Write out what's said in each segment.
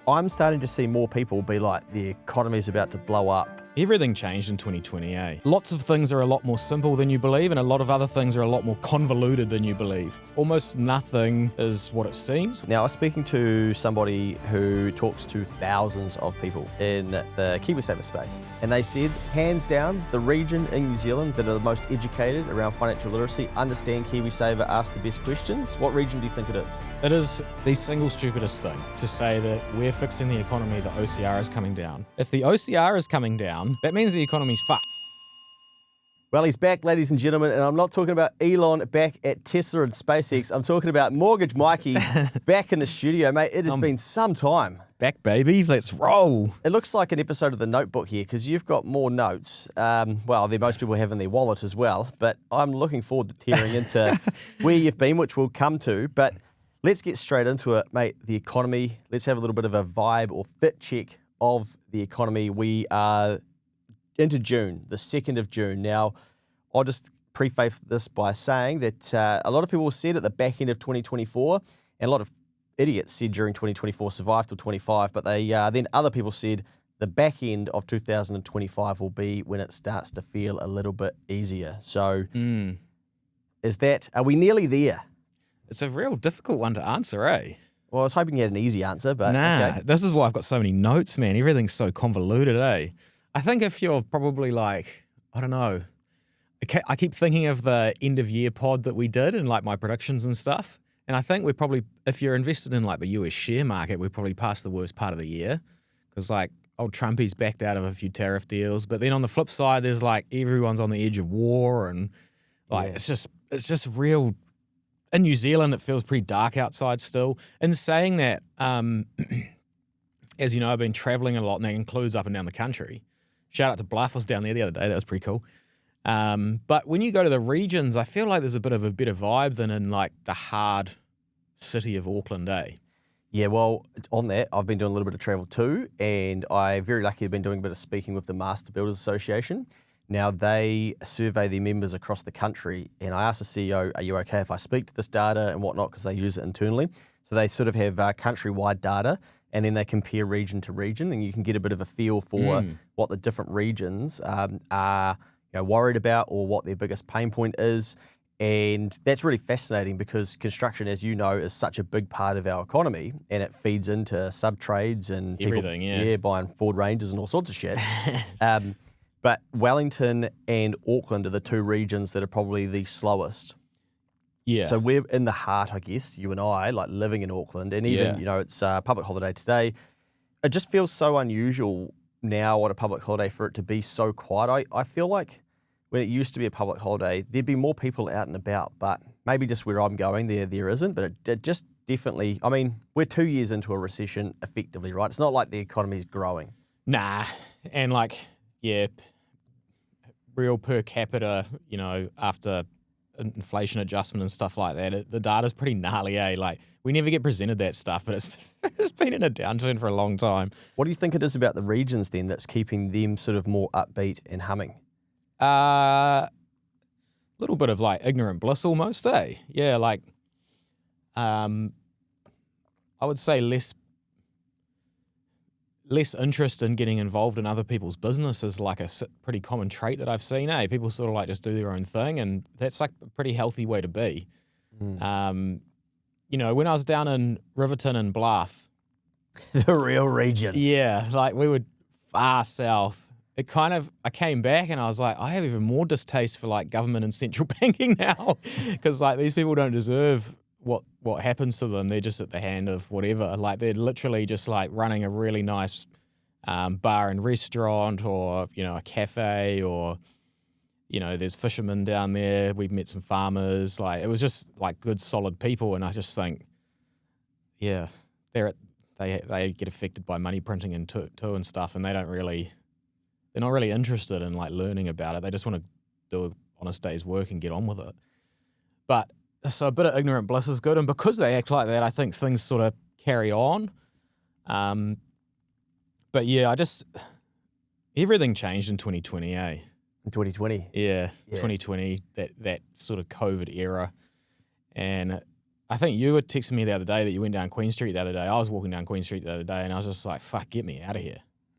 I'm starting to see more people be like, the economy's about to blow up. Everything changed in 2020, eh? Lots of things are a lot more simple than you believe, and a lot of other things are a lot more convoluted than you believe. Almost nothing is what it seems. Now, I was speaking to somebody who talks to thousands of people in the Kiwis space, and they said, hands down, the region in New Zealand that are the most educated around financial literacy, understand KiwiSaver, ask the best questions. What region do you think it is? It is the single stupidest thing to say that we're fixing the economy, the OCR is coming down. If the OCR is coming down, that means the economy's fucked. Well, he's back, ladies and gentlemen, and I'm not talking about Elon back at Tesla and SpaceX. I'm talking about Mortgage Mikey back in the studio, mate. It has been some time. Back, baby. Let's roll. It looks like an episode of The Notebook here because you've got more notes. Well, most people have in their wallet as well, but I'm looking forward to tearing into where you've been, which we'll come to. But let's get straight into it, mate. The economy. Let's have a little bit of a vibe or fit check of the economy. We are into June, the 2nd of June. Now, I'll just preface this by saying that a lot of people said at the back end of 2024, and a lot of idiots said during 2024 survive till 25, but they then other people said the back end of 2025 will be when it starts to feel a little bit easier. So are we nearly there? It's a real difficult one to answer, eh? Well, I was hoping you had an easy answer, but okay. This is why I've got so many notes, man. Everything's so convoluted, eh? I think if you're probably like, I don't know, I keep thinking of the end of year pod that we did and like my predictions and stuff. And I think we're probably, if you're invested in like the US share market, we're probably past the worst part of the year because like old Trumpy's backed out of a few tariff deals. But then on the flip side, there's like everyone's on the edge of war and like it's just real. In New Zealand, it feels pretty dark outside still. In saying that, as you know, I've been traveling a lot and that includes up and down the country. Shout out to Bluff, I was down there the other day. That was pretty cool. But when you go to the regions, I feel like there's a bit of a better vibe than in like the hard city of Auckland, eh? Yeah, well, on that, I've been doing a little bit of travel too, and I'm very lucky to have been doing a bit of speaking with the Master Builders Association. Now, they survey their members across the country, and I asked the CEO, are you okay if I speak to this data and whatnot, because they use it internally. So they sort of have countrywide data, and then they compare region to region, and you can get a bit of a feel for what the different regions are worried about or what their biggest pain point is. And that's really fascinating because construction, as you know, is such a big part of our economy, and it feeds into sub-trades and everything, people buying Ford Rangers and all sorts of shit. But Wellington and Auckland are the two regions that are probably the slowest. Yeah. So we're in the heart, I guess, you and I, like living in Auckland, and even, it's a public holiday today. It just feels so unusual now on a public holiday for it to be so quiet. I feel like when it used to be a public holiday, there'd be more people out and about, but maybe just where I'm going, there isn't. But it just definitely, I mean, we're 2 years into a recession effectively, right? It's not like the economy's growing. Nah. And like, real per capita, after inflation adjustment and stuff like that, the data's pretty gnarly, eh? Like, we never get presented that stuff, but it's been in a downturn for a long time. What do you think it is about the regions then that's keeping them sort of more upbeat and humming? Little bit of like ignorant bliss almost, eh? Yeah, like, I would say less interest in getting involved in other people's business is like a pretty common trait that I've seen, eh? People sort of like just do their own thing, and that's like a pretty healthy way to be. When I was down in Riverton and Bluff. The real regions. Yeah, like we were far south. I came back and I was like, I have even more distaste for like government and central banking now because like these people don't deserve what happens to them. They're just at the hand of whatever. Like they're literally just like running a really nice bar and restaurant or, a cafe or, there's fishermen down there. We've met some farmers. Like it was just like good, solid people. And I just think, yeah, they get affected by money printing and too and stuff. And they're not really interested in like learning about it. They just want to do an honest day's work and get on with it. But so a bit of ignorant bliss is good, and because they act like that, I think things sort of carry on. But yeah, everything changed in 2020, eh? In 2020? Yeah. 2020, that sort of COVID era. And I think you were texting me the other day that you went down Queen Street the other day. I was walking down Queen Street the other day, and I was just like, fuck, get me out of here.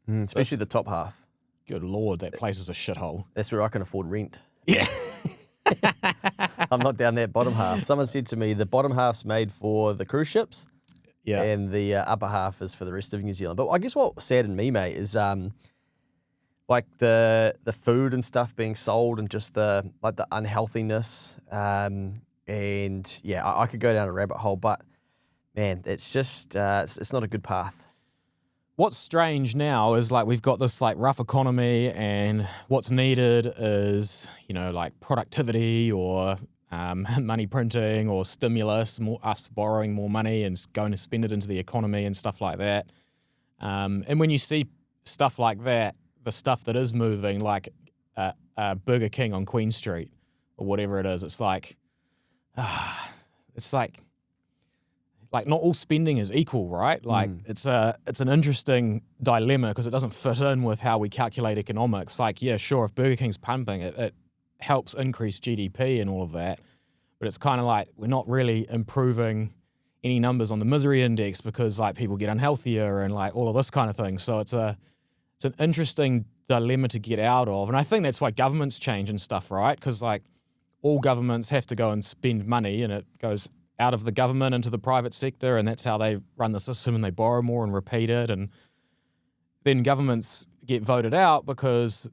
Especially the top half. Good Lord, that place is a shithole. That's where I can afford rent. Yeah. I'm not down that bottom half. Someone said to me, the bottom half's made for the cruise ships, and the upper half is for the rest of New Zealand. But I guess what saddened me, mate, is like the food and stuff being sold, and just the unhealthiness. And yeah, I could go down a rabbit hole, but man, it's just it's not a good path. What's strange now is like we've got this like rough economy, and what's needed is, you know, like productivity or money printing or stimulus, us borrowing more money and going to spend it into the economy and stuff like that. And when you see stuff like that, the stuff that is moving, like Burger King on Queen Street or whatever it is, it's like not all spending is equal, right? Like it's an interesting dilemma because it doesn't fit in with how we calculate economics. Like, yeah, sure, if Burger King's pumping, it helps increase GDP and all of that, but it's kind of like we're not really improving any numbers on the misery index because like people get unhealthier and like all of this kind of thing. So it's an interesting dilemma to get out of, and I think that's why governments change and stuff, right? Because like all governments have to go and spend money, and it goes out of the government into the private sector, and that's how they run the system, and they borrow more and repeat it, and then governments get voted out because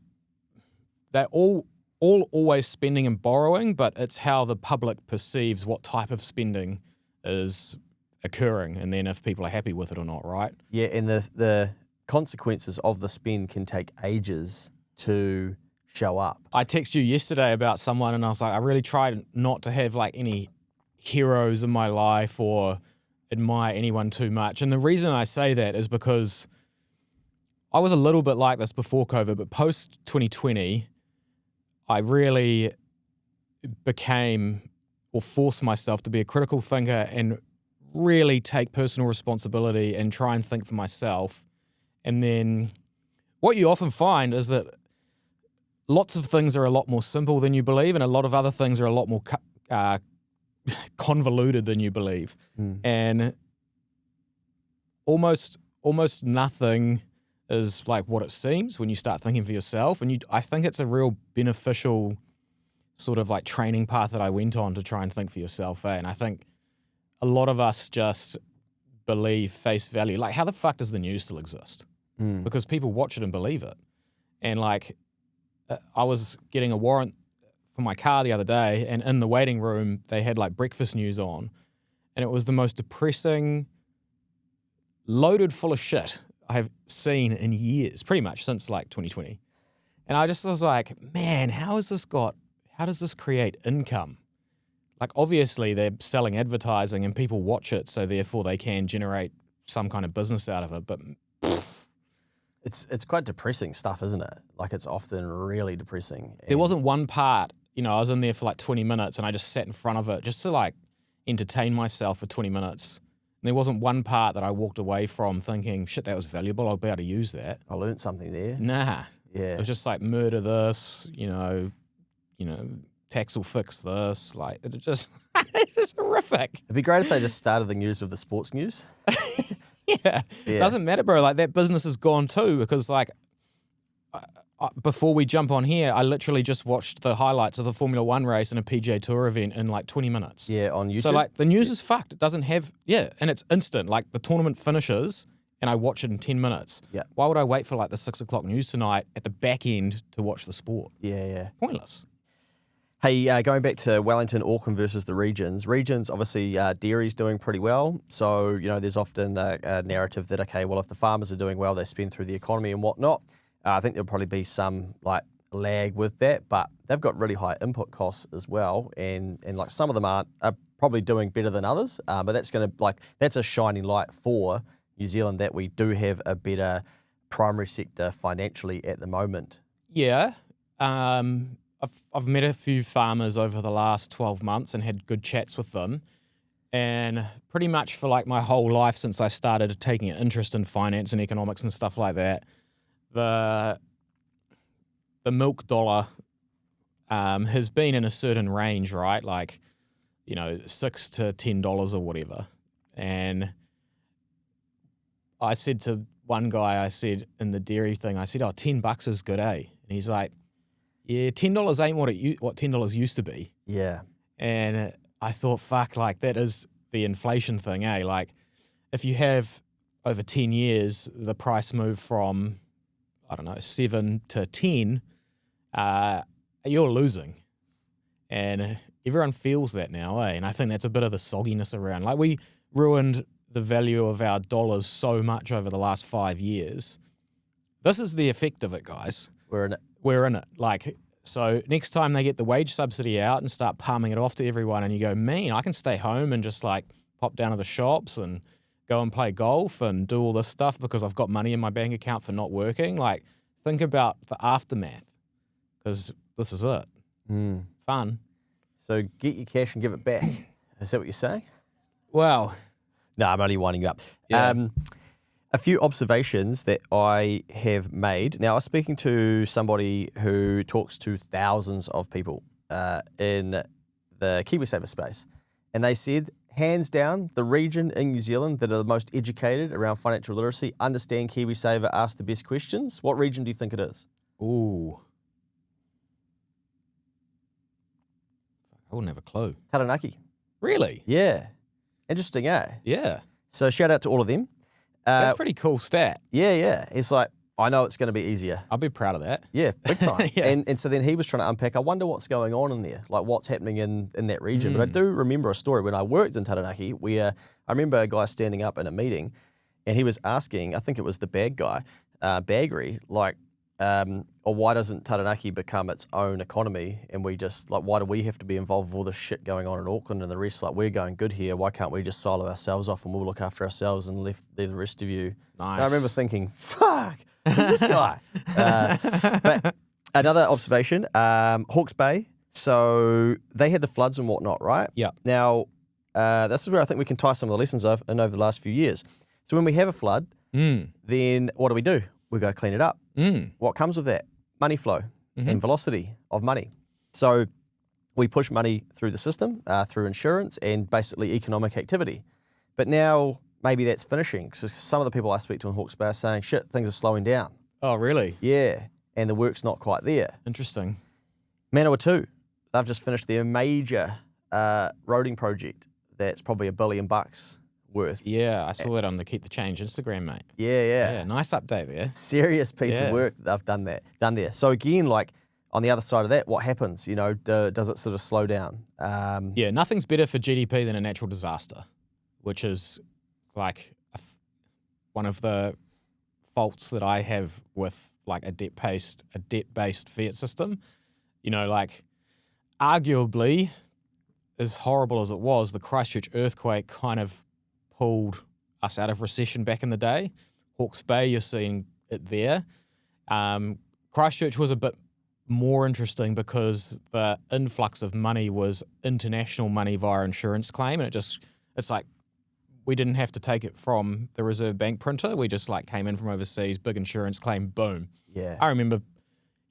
they're all always spending and borrowing, but it's how the public perceives what type of spending is occurring, and then if people are happy with it or not, right? Yeah, and the consequences of the spend can take ages to show up. I texted you yesterday about someone, and I was like, I really tried not to have like any heroes in my life or admire anyone too much. And the reason I say that is because I was a little bit like this before COVID, but post 2020, I really became or forced myself to be a critical thinker and really take personal responsibility and try and think for myself. And then what you often find is that lots of things are a lot more simple than you believe, and a lot of other things are a lot more convoluted than you believe. And almost nothing is like what it seems when you start thinking for yourself. And I think it's a real beneficial sort of like training path that I went on to try and think for yourself. And I think a lot of us just believe face value. Like, how the fuck does the news still exist? Because people watch it and believe it. And like, I was getting a warrant for my car the other day, and in the waiting room, they had like breakfast news on, and it was the most depressing, loaded full of shit I have seen in years, pretty much since like 2020. And I just was like, man, how does this create income? Like, obviously they're selling advertising and people watch it, so therefore they can generate some kind of business out of it. But it's quite depressing stuff, isn't it? Like, it's often really depressing. There wasn't one part, you know, I was in there for like 20 minutes and I just sat in front of it just to like entertain myself for 20 minutes. And there wasn't one part that I walked away from thinking, shit, that was valuable, I'll be able to use that. I learned something there. Nah. Yeah. It was just like, murder this, you know, tax will fix this. Like, it's just horrific. It'd be great if they just started the news with the sports news. Yeah. Doesn't matter, bro. Like, that business is gone too, because like, before we jump on here, I literally just watched the highlights of the Formula One race and a PGA Tour event in like 20 minutes. Yeah, on YouTube. So like, the news is fucked. It doesn't have, and it's instant. Like, the tournament finishes and I watch it in 10 minutes. Yeah. Why would I wait for like the 6 o'clock news tonight at the back end to watch the sport? Yeah. Pointless. Hey, going back to Wellington, Auckland versus the regions. Regions, obviously, dairy's doing pretty well. So, you know, there's often a narrative that, okay, well, if the farmers are doing well, they spend through the economy and whatnot. I think there'll probably be some, like, lag with that, but they've got really high input costs as well. And like, some of them are probably doing better than others, but that's a shining light for New Zealand, that we do have a better primary sector financially at the moment. Yeah. I've met a few farmers over the last 12 months and had good chats with them. And pretty much for like my whole life since I started taking an interest in finance and economics and stuff like that, the milk dollar has been in a certain range, right? Like, $6 to $10 or whatever. And I said to one guy, in the dairy thing, I said, oh, $10 is good, eh? And he's like, yeah, $10 ain't what $10 used to be. Yeah. And I thought, fuck, like that is the inflation thing, eh? Like if you have over 10 years, the price moved from, 7 to 10, you're losing. And everyone feels that now, eh? And I think that's a bit of the sogginess around. Like we ruined the value of our dollars so much over the last 5 years. This is the effect of it, guys. We're in it. We're in it. Like, so next time they get the wage subsidy out and start palming it off to everyone and you go, man, I can stay home and just like pop down to the shops and go and play golf and do all this stuff because I've got money in my bank account for not working. Like, think about the aftermath because this is it. Fun. So get your cash and give it back. Is that what you're saying? Well, No, I'm only winding you up. Yeah. A few observations that I have made. Now, I was speaking to somebody who talks to thousands of people in the KiwiSaver space, and they said, hands down, the region in New Zealand that are the most educated around financial literacy, understand KiwiSaver, ask the best questions. What region do you think it is? ooh. I wouldn't have a clue. Taranaki. Really? Yeah. Interesting, eh? Yeah. So shout out to all of them. That's a pretty cool stat. Yeah. It's like, I know it's going to be easier. I'll be proud of that. Yeah, big time. Yeah. And so then he was trying to unpack, I wonder what's going on in there, like what's happening in that region. But I do remember a story when I worked in Taranaki where I remember a guy standing up in a meeting and he was asking, I think it was the bag guy, Baggery, like, or why doesn't Taranaki become its own economy and we just, like, why do we have to be involved with all this shit going on in Auckland and the rest, like, we're going good here, why can't we just silo ourselves off and we'll look after ourselves and leave the rest of you? Nice. And I remember thinking, fuck, who's this guy? But another observation, Hawke's Bay, so they had the floods and whatnot, right? Yeah. Now, this is where I think we can tie some of the lessons in over the last few years. So when we have a flood, then what do? We've got to clean it up. What comes with that? Money flow and velocity of money. So we push money through the system, through insurance and basically economic activity. But now maybe that's finishing. So some of the people I speak to in Hawke's Bay are saying, shit, things are slowing down. Oh, really? Yeah, and the work's not quite there. Interesting. Manawatu, they've just finished their major roading project that's probably $1 billion worth. Yeah, I saw that on the Keep the Change Instagram, mate. Yeah. Yeah, nice update there. Serious piece of work that they've done there. So again, like on the other side of that, what happens? You know, does it sort of slow down? Yeah, nothing's better for GDP than a natural disaster, which is like one of the faults that I have with like a debt-based fiat system. You know, like arguably, as horrible as it was, the Christchurch earthquake kind of pulled us out of recession back in the day. Hawke's Bay, you're seeing it there. Christchurch was a bit more interesting because the influx of money was international money via insurance claim, and it's like we didn't have to take it from the Reserve Bank printer. We just like came in from overseas, big insurance claim, boom. Yeah. I remember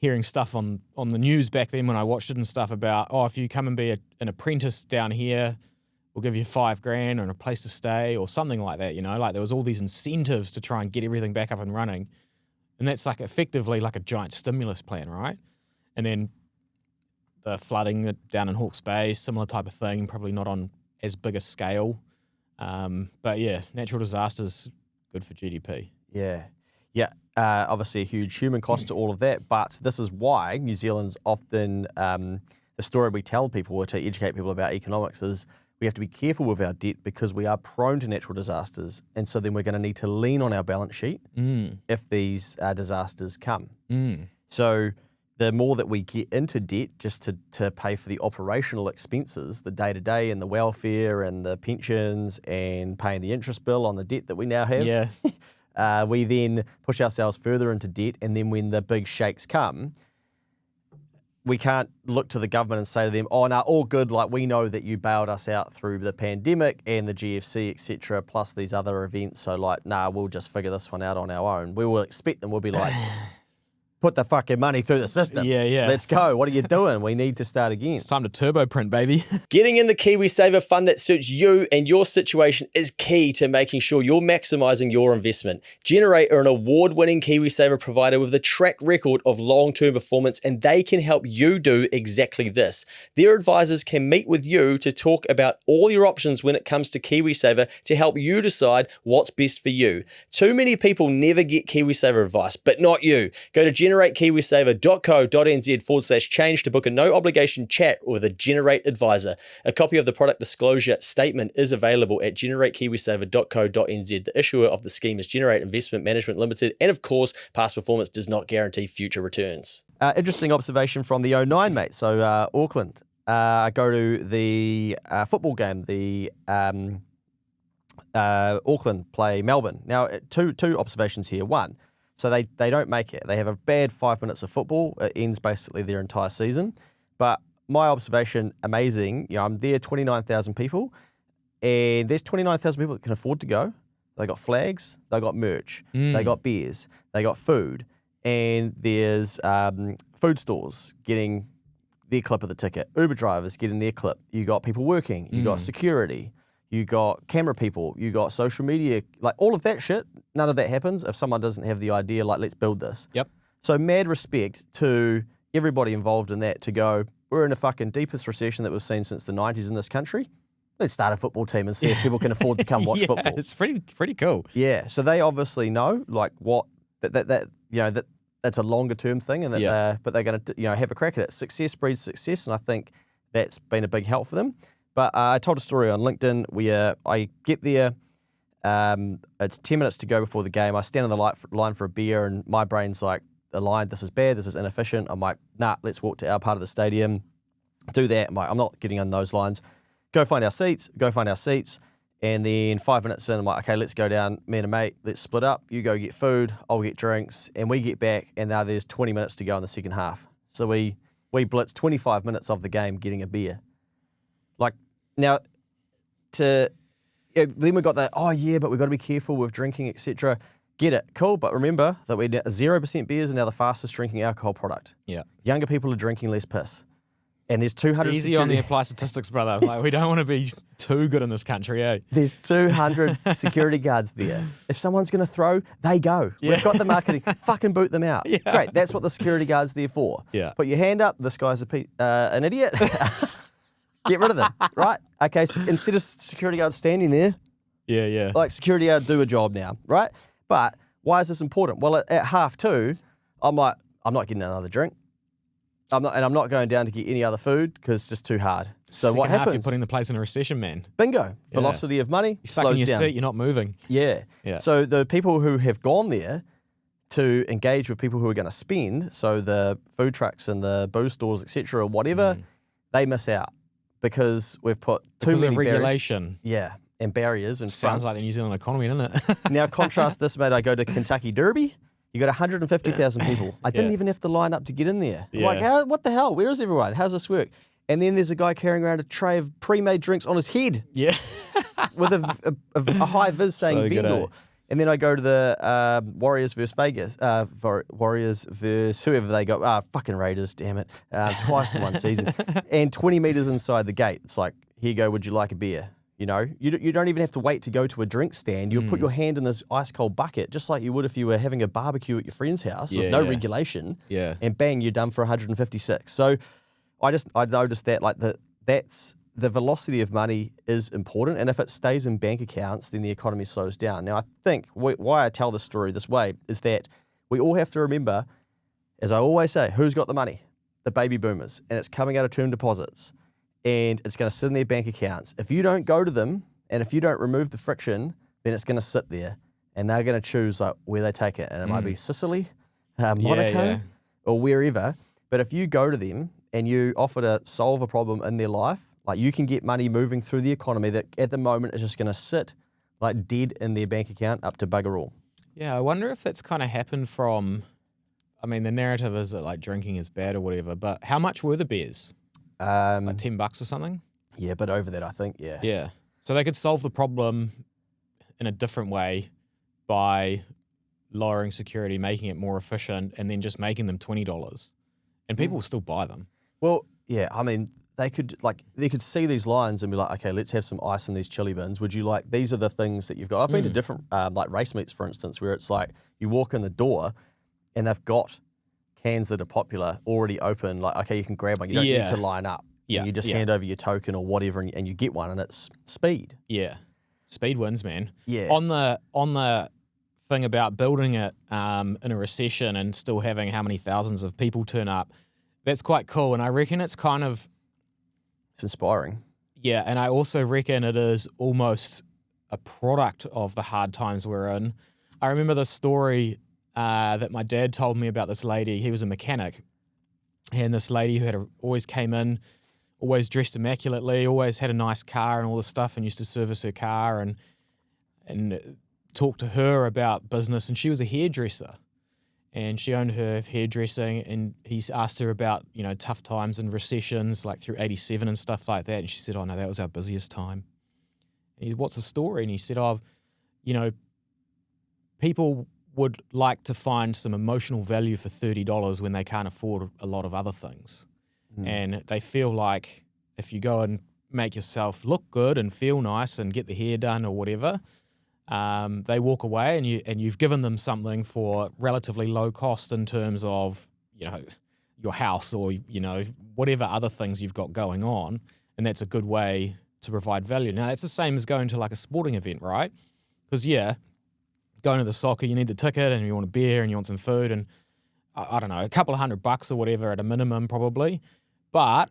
hearing stuff on the news back then when I watched it and stuff about, oh, if you come and be an apprentice down here, we'll give you $5,000 and a place to stay or something like that, you know? Like there was all these incentives to try and get everything back up and running. And that's like effectively like a giant stimulus plan, right? And then the flooding down in Hawke's Bay, similar type of thing, probably not on as big a scale. But yeah, natural disasters, good for GDP. Yeah. Obviously a huge human cost to all of that, but this is why New Zealand's often, the story we tell people to educate people about economics is we have to be careful with our debt because we are prone to natural disasters. And so then we're going to need to lean on our balance sheet if these disasters come. So the more that we get into debt just to pay for the operational expenses, the day-to-day and the welfare and the pensions and paying the interest bill on the debt that we now have, we then push ourselves further into debt. And then when the big shakes come, we can't look to the government and say to them, oh, no, all good. Like, we know that you bailed us out through the pandemic and the GFC, etc., plus these other events. So, like, nah, we'll just figure this one out on our own. We will expect them. We'll be like, put the fucking money through the system. Yeah. Let's go. What are you doing? We need to start again. It's time to turbo print, baby. Getting in the KiwiSaver fund that suits you and your situation is key to making sure you're maximizing your investment. Generate are an award-winning KiwiSaver provider with a track record of long-term performance, and they can help you do exactly this. Their advisors can meet with you to talk about all your options when it comes to KiwiSaver to help you decide what's best for you. Too many people never get KiwiSaver advice, but not you. Go to generatekiwisaver.co.nz/change to book a no obligation chat with a Generate advisor. A copy of the product disclosure statement is available at generatekiwisaver.co.nz. The issuer of the scheme is Generate Investment Management Limited, and of course, past performance does not guarantee future returns. Interesting observation from the 09, mate. So Auckland, I go to the football game, the Auckland play Melbourne. Now, two observations here. One, so they don't make it. They have a bad 5 minutes of football. It ends basically their entire season. But my observation, amazing. I'm there, 29,000 people, and there's 29,000 people that can afford to go. They got flags, they got merch, they got beers, they got food, and there's food stores getting their clip of the ticket. Uber drivers getting their clip. You got people working. You got security. You got camera people, you got social media, like all of that shit. None of that happens if someone doesn't have the idea, like, let's build this. Yep. So mad respect to everybody involved in that to go, we're in the fucking deepest recession that we've seen since the 90s in this country. Let's start a football team and see if people can afford to come watch football. It's pretty cool. Yeah. So they obviously know, like, what that's a longer term thing, and that but they're going to have a crack at it. Success breeds success, and I think that's been a big help for them. But I told a story on LinkedIn where I get there, it's 10 minutes to go before the game. I stand in the line for a beer, and my brain's like, the line, this is bad, this is inefficient. I'm like, nah, let's walk to our part of the stadium, do that. I'm not getting on those lines. Go find our seats. And then 5 minutes in, I'm like, okay, let's go down, me and a mate, let's split up. You go get food, I'll get drinks, and we get back, and now there's 20 minutes to go in the second half. So we blitz 25 minutes of the game getting a beer. Like, now, then we got that, but we've got to be careful with drinking, etc. Get it, cool, but remember that 0% beers are now the fastest drinking alcohol product. Yeah. Younger people are drinking less piss. And there's 200... Easy on the apply statistics, brother. Like, we don't want to be too good in this country, eh? There's 200 security guards there. If someone's going to throw, they go. Yeah. We've got the marketing. Fucking boot them out. Yeah. Great, that's what the security guard's there for. Yeah. Put your hand up, this guy's an idiot. Get rid of them, right? Okay, so instead of security guards standing there, like, security guard do a job now, right? But why is this important? Well, at half two, I'm like, I'm not getting another drink. I'm not going down to get any other food because it's just too hard. So Second what half, happens? You're putting the place in a recession, man. Bingo. Velocity of money Stuck slows in your down. seat, you're not moving. Yeah. So the people who have gone there to engage with people who are going to spend, so the food trucks and the booze stores, etc., or whatever, they miss out because we've put too many of regulation. And barriers in front. Sounds like the New Zealand economy, doesn't it? Now contrast this, mate. I go to Kentucky Derby. You got 150,000 people. I didn't even have to line up to get in there. I'm like, what the hell? Where is everyone? How's this work? And then there's a guy carrying around a tray of pre-made drinks on his head. Yeah. With a high vis saying vendor. And then I go to the Warriors versus Vegas. Warriors versus whoever they got. Fucking Raiders, damn it. Twice in one season. And 20 metres inside the gate, it's like, here you go, would you like a beer? You know, you don't even have to wait to go to a drink stand. You'll put your hand in this ice cold bucket, just like you would if you were having a barbecue at your friend's house with no regulation. Yeah. And bang, you're done for 156. So I noticed that, like, that's the velocity of money is important, and if it stays in bank accounts, then the economy slows down. Now, I think why I tell this story this way is that we all have to remember, as I always say, who's got the money? The baby boomers, and it's coming out of term deposits. And it's going to sit in their bank accounts. If you don't go to them, and if you don't remove the friction, then it's going to sit there, and they're going to choose, like, where they take it. And it might be Sicily, Monaco, or wherever. But if you go to them and you offer to solve a problem in their life, like, you can get money moving through the economy that at the moment is just going to sit, like, dead in their bank account up to bugger all. Yeah, I wonder if that's kind of happened from, I mean, the narrative is that, like, drinking is bad or whatever, but how much were the beers? Like $10 or something? Yeah, but over that, I think, yeah. Yeah. So they could solve the problem in a different way by lowering security, making it more efficient, and then just making them $20. And people will still buy them. Well, yeah, I mean, they could see these lines and be like, okay, let's have some ice in these chili bins. Would you like, these are the things that you've got. I've been to different like race meets, for instance, where it's like you walk in the door and they've got cans that are popular already open. Like, okay, you can grab one. You don't need to line up. Yeah. And you just hand over your token or whatever and you get one, and it's speed. Yeah. Speed wins, man. Yeah. On the thing about building it in a recession and still having how many thousands of people turn up, that's quite cool. And I reckon it's kind of... It's inspiring. Yeah, and I also reckon it is almost a product of the hard times we're in. I remember the story that my dad told me about this lady. He was a mechanic. And this lady who always came in, always dressed immaculately, always had a nice car and all this stuff, and used to service her car and talk to her about business. And she was a hairdresser. And she owned her hairdressing, and he's asked her about, tough times and recessions, like through 87 and stuff like that. And she said, oh, no, that was our busiest time. And he, what's the story? And he said, people would like to find some emotional value for $30 when they can't afford a lot of other things. And they feel like if you go and make yourself look good and feel nice and get the hair done or whatever, they walk away and you've given them something for relatively low cost in terms of, your house or, whatever other things you've got going on. And that's a good way to provide value. Now, it's the same as going to like a sporting event, right? Because, going to the soccer, you need the ticket and you want a beer and you want some food and, I don't know, a couple of $100 or whatever at a minimum probably. But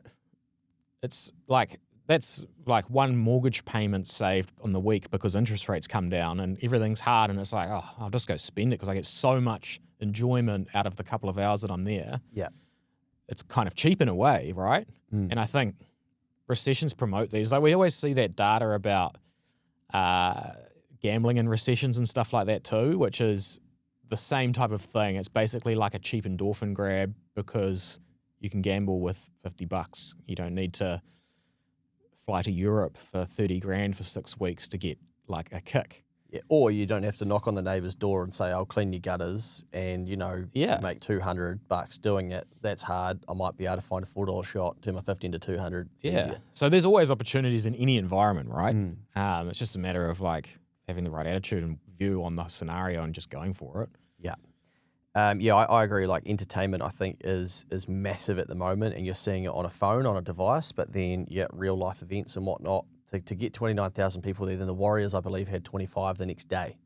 it's like, that's like one mortgage payment saved on the week because interest rates come down and everything's hard, and it's like, oh, I'll just go spend it because I get so much enjoyment out of the couple of hours that I'm there. Yeah. It's kind of cheap in a way, right? And I think recessions promote these. Like we always see that data about gambling in recessions and stuff like that too, which is the same type of thing. It's basically like a cheap endorphin grab because you can gamble with $50. You don't need to fly to Europe for 30 grand for 6 weeks to get like a kick. Yeah. Or you don't have to knock on the neighbour's door and say, I'll clean your gutters and, you make $200 doing it. That's hard. I might be able to find a $4 shot, turn my 15 to 200. It's easier. So there's always opportunities in any environment, right? It's just a matter of like having the right attitude and view on the scenario and just going for it. Yeah. I agree. Like entertainment, I think is massive at the moment, and you're seeing it on a phone, on a device, but then real life events and whatnot. To get 29,000 people there, then the Warriors, I believe, had 25 the next day.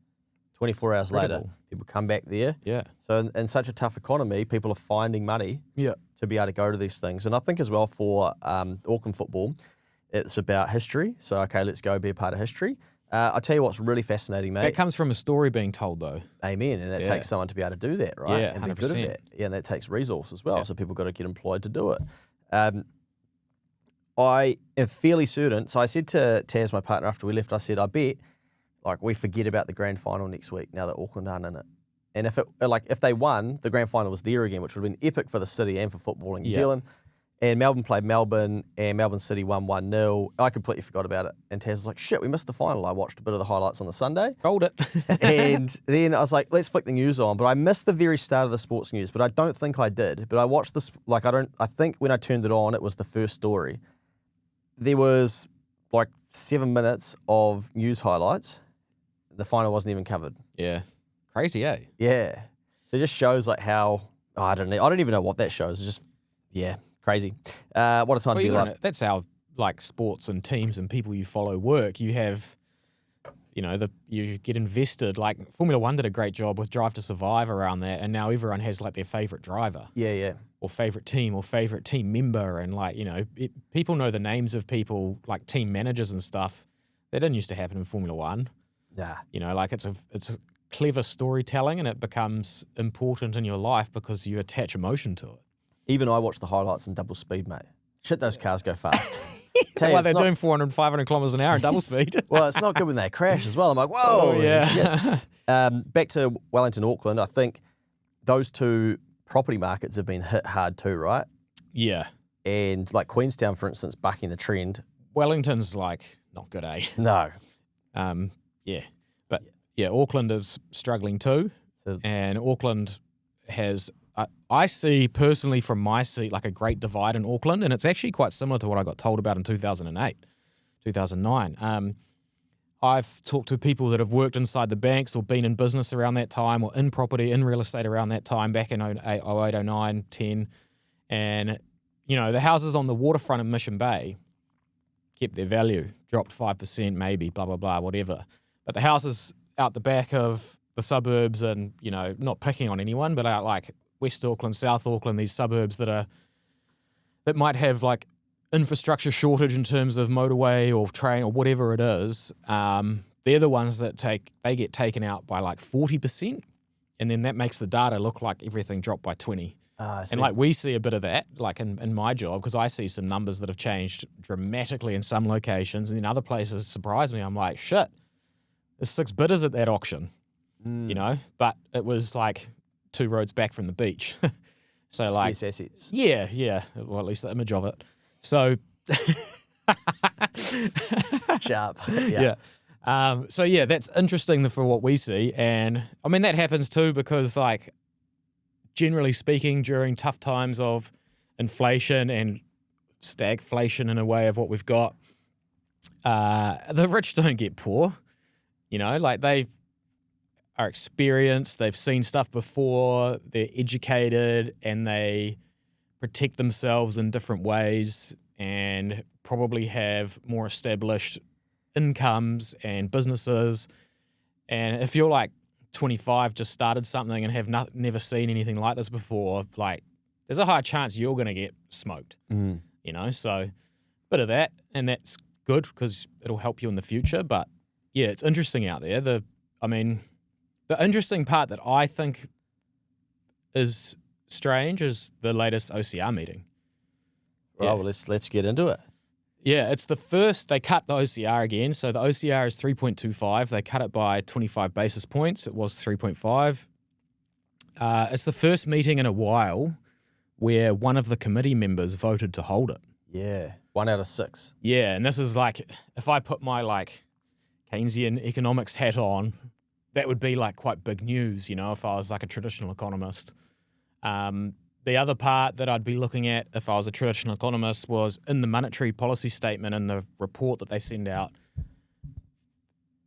24 hours later, people come back there. Yeah. So in such a tough economy, people are finding money to be able to go to these things. And I think as well for Auckland football, it's about history. So, okay, let's go be a part of history. I'll tell you what's really fascinating, mate. That comes from a story being told, though. Amen. And that takes someone to be able to do that, right? Yeah, and 100%. be good at that. Yeah, and that takes resource as well. Yeah. So people got to get employed to do it. I am fairly certain. So I said to Taz, my partner, after we left, I said, I bet we forget about the grand final next week now that Auckland aren't in it. And if they won, the grand final was there again, which would have been epic for the city and for football in New Zealand. And Melbourne played Melbourne, and Melbourne City won 1-0. I completely forgot about it. And Taz was like, shit, we missed the final. I watched a bit of the highlights on the Sunday. Called it. And then I was like, let's flick the news on. But I missed the very start of the sports news, but I don't think I did. But I watched this, I think when I turned it on, it was the first story. There was 7 minutes of news highlights. The final wasn't even covered. Yeah. Crazy, eh? Yeah. So it just shows how, I don't even know what that shows. It's just, crazy. What a time to be alive. That's how sports and teams and people you follow work. You have, you get invested. Like Formula One did a great job with Drive to Survive around that, and now everyone has their favourite driver. Yeah. Or favourite team or favourite team member, and people know the names of people like team managers and stuff. That didn't used to happen in Formula One. Nah. It's a clever storytelling, and it becomes important in your life because you attach emotion to it. Even I watch the highlights in double speed, mate. Shit, those cars go fast. They're doing 400, 500 kilometres an hour in double speed. Well, it's not good when they crash as well. I'm like, whoa. Oh, yeah. Back to Wellington, Auckland, I think those two property markets have been hit hard too, right? Yeah. And Queenstown, for instance, bucking the trend. Wellington's not good, eh? No. Yeah. But Auckland is struggling too. And Auckland has, I see personally from my seat, like a great divide in Auckland, and it's actually quite similar to what I got told about in 2008, 2009. I've talked to people that have worked inside the banks or been in business around that time or in property, in real estate around that time, back in 08, 09, 10. And, the houses on the waterfront in Mission Bay kept their value, dropped 5% maybe, blah, blah, blah, whatever. But the houses out the back of the suburbs and, not picking on anyone, but out like West Auckland, South Auckland, these suburbs that might have like infrastructure shortage in terms of motorway or train or whatever it is, they're the ones that get taken out by like 40%, and then that makes the data look like everything dropped by 20. And like we see a bit of that, like in my job, because I see some numbers that have changed dramatically in some locations, and in other places surprise me. I'm like, shit, there's 6 bidders at that auction, but it was like 2 roads back from the beach. So Scarce assets. Yeah. Well, at least the image of it. So Sharp. Yeah. That's interesting for what we see. And I mean, that happens too because, like, generally speaking, during tough times of inflation and stagflation in a way of what we've got, the rich don't get poor. Like they are experienced, they've seen stuff before, they're educated, and they protect themselves in different ways and probably have more established incomes and businesses. And if you're like 25, just started something and have never seen anything like this before, like there's a high chance you're going to get smoked, so bit of that, and that's good because it'll help you in the future. But yeah, it's interesting out there. The interesting part that I think is strange is the latest OCR meeting. Well, let's get into it. Yeah, it's the first, they cut the OCR again. So the OCR is 3.25. They cut it by 25 basis points. It was 3.5. It's the first meeting in a while where one of the committee members voted to hold it. Yeah, 1 out of 6. Yeah, and this is like, if I put my like Keynesian economics hat on, that would be like quite big news, if I was like a traditional economist. The other part that I'd be looking at if I was a traditional economist was in the monetary policy statement and the report that they send out.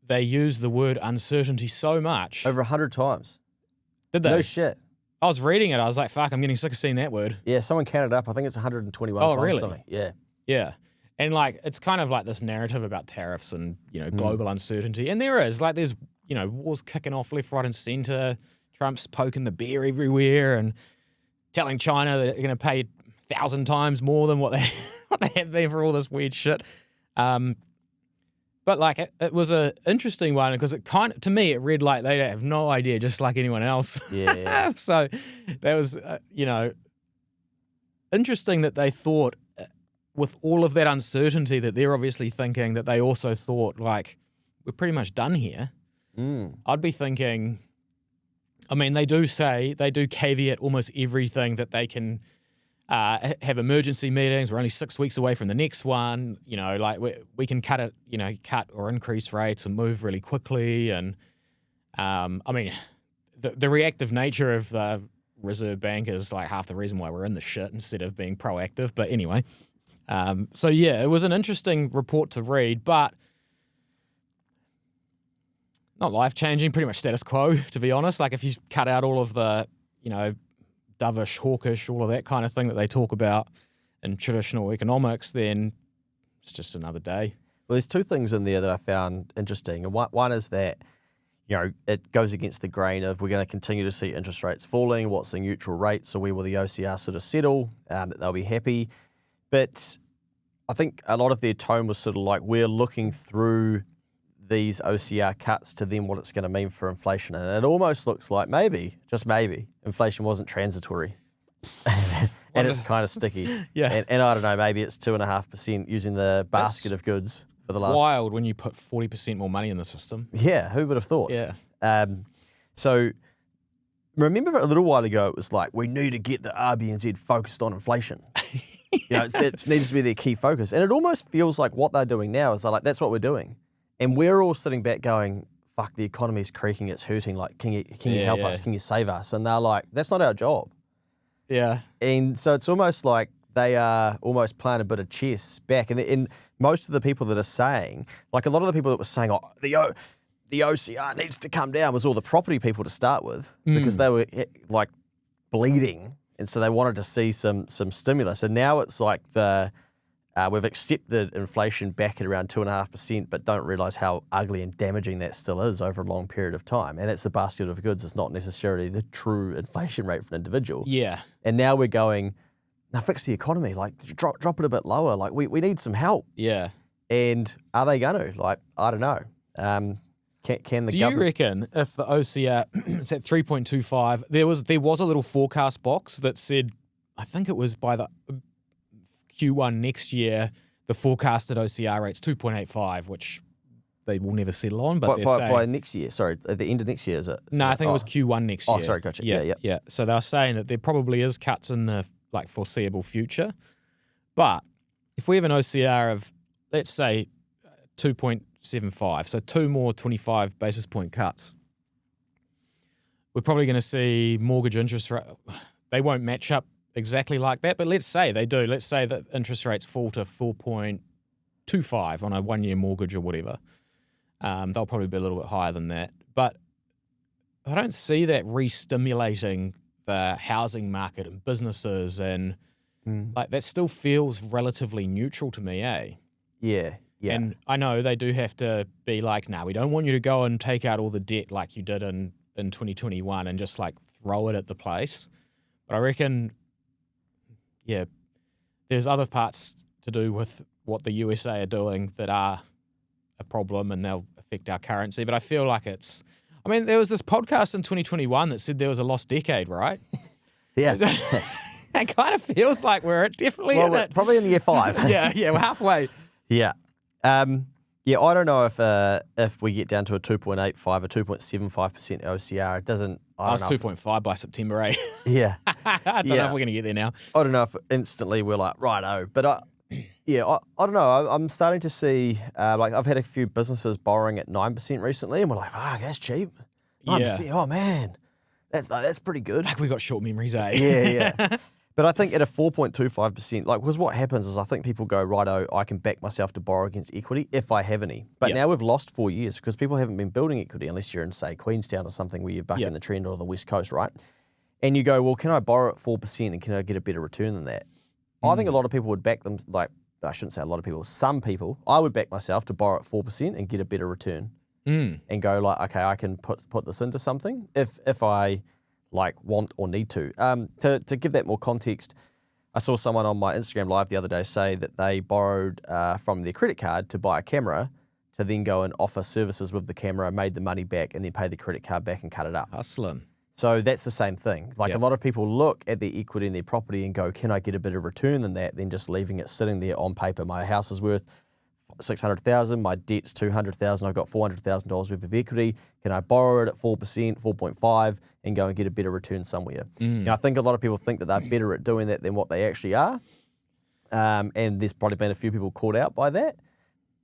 They use the word uncertainty so much. Over 100 times. Did they? No shit. I was reading it. I was like, fuck, I'm getting sick of seeing that word. Yeah, someone counted up. I think it's 121 times. Oh, really? Something. Yeah. Yeah. And like, it's kind of like this narrative about tariffs and, global uncertainty. And there is, like, there's, wars kicking off left, right, and center. Trump's poking the bear everywhere and telling China that they're going to pay 1,000 times more than what they have been for all this weird shit. But like, it was an interesting one because it to me, it read like they have no idea, just like anyone else. Yeah. So that was, interesting that they thought with all of that uncertainty that they're obviously thinking that they also thought like, we're pretty much done here. I'd be thinking, I mean, they do caveat almost everything that they can have emergency meetings. We're only 6 weeks away from the next one. Like we can cut it, cut or increase rates and move really quickly. And I mean, the reactive nature of the Reserve Bank is like half the reason why we're in the shit instead of being proactive. But anyway, so yeah, it was an interesting report to read, but not life-changing, pretty much status quo, to be honest. Like if you cut out all of the, dovish, hawkish, all of that kind of thing that they talk about in traditional economics, then it's just another day. Well, there's 2 things in there that I found interesting. And one is that, it goes against the grain of we're going to continue to see interest rates falling. What's the neutral rate? So where will the OCR sort of settle? That they'll be happy. But I think a lot of their tone was sort of like we're looking through these OCR cuts to then what it's going to mean for inflation. And it almost looks like maybe, just maybe, inflation wasn't transitory. And it's kind of sticky. Yeah. And I don't know, maybe it's 2.5% using the basket of goods for the last... Wild when you put 40% more money in the system. Yeah, who would have thought? Yeah. So remember a little while ago, it was like, we need to get the RBNZ focused on inflation. It needs to be their key focus. And it almost feels like what they're doing now is like, that's what we're doing. And we're all sitting back going, fuck, the economy's creaking, it's hurting. Like, can you help Yeah. us? Can you save us? And they're like, that's not our job. Yeah. And so it's almost like they are almost playing a bit of chess back. And most of the people that are saying, like a lot of the people that were saying, oh, the OCR needs to come down was all the property people to start with because they were like bleeding. And so they wanted to see some stimulus. And now it's like we've accepted inflation back at around 2.5%, but don't realise how ugly and damaging that still is over a long period of time. And that's the basket of goods. It's not necessarily the true inflation rate for an individual. Yeah. And now we're going, now fix the economy. Like, drop it a bit lower. Like, we need some help. Yeah. And are they going to? Like, I don't know. Can the Do you government... reckon if the OCR it's at 3.25, there was a little forecast box that said, I think it was by the Q1 next year, the forecasted OCR rate's 2.85, which they will never settle on. But by next year, sorry, at the end of next year, is it? No, I think it was Q1 next year. Oh, sorry, gotcha. Yeah. So they were saying that there probably is cuts in the foreseeable future. But if we have an OCR of, let's say, 2.75, so 2 more 25 basis point cuts, we're probably going to see mortgage interest rate. They won't match up exactly like that, but let's say they do. Let's say that interest rates fall to 4.25 on a 1-year mortgage or whatever. They'll probably be a little bit higher than that. But I don't see that re-stimulating the housing market and businesses, and like that still feels relatively neutral to me, eh? Yeah. And I know they do have to be like, we don't want you to go and take out all the debt like you did in 2021 and just like throw it at the place. But I reckon, there's other parts to do with what the USA are doing that are a problem and they'll affect our currency. But I feel like there was this podcast in 2021 that said there was a lost decade, right? Yeah. It kind of feels like we're definitely in it. Probably in year 5. Yeah, we're halfway. Yeah. I don't know if we get down to a 2.85 or 2.75% OCR, it doesn't... I was 2.5 by September, eh? Yeah. I don't know if we're going to get there now. I don't know if instantly we're like, righto. But I don't know. I'm starting to see, I've had a few businesses borrowing at 9% recently, and we're like, that's cheap. 9%, Yeah. oh man, that's pretty good. Like we got short memories, eh? Yeah. But I think at a 4.25%, because what happens is I think people go, righto, I can back myself to borrow against equity if I have any. But now we've lost 4 years because people haven't been building equity unless you're in, say, Queenstown or something where you're bucking the trend or the West Coast, right? And you go, well, can I borrow at 4% and can I get a better return than that? I think a lot of people would back them, I shouldn't say a lot of people, some people, I would back myself to borrow at 4% and get a better return. And go okay, I can put this into something if I want or need to. To give that more context, I saw someone on my Instagram live the other day say that they borrowed from their credit card to buy a camera to then go and offer services with the camera, made the money back and then pay the credit card back and cut it up. Hustling. So that's the same thing. A lot of people look at their equity in their property and go, can I get a better return than that than just leaving it sitting there on paper? My house is worth $600,000, my debt's $200,000, I've got $400,000 worth of equity. Can I borrow it at 4%, 4.5, and go and get a better return somewhere? I think a lot of people think that they're better at doing that than what they actually are. And there's probably been a few people caught out by that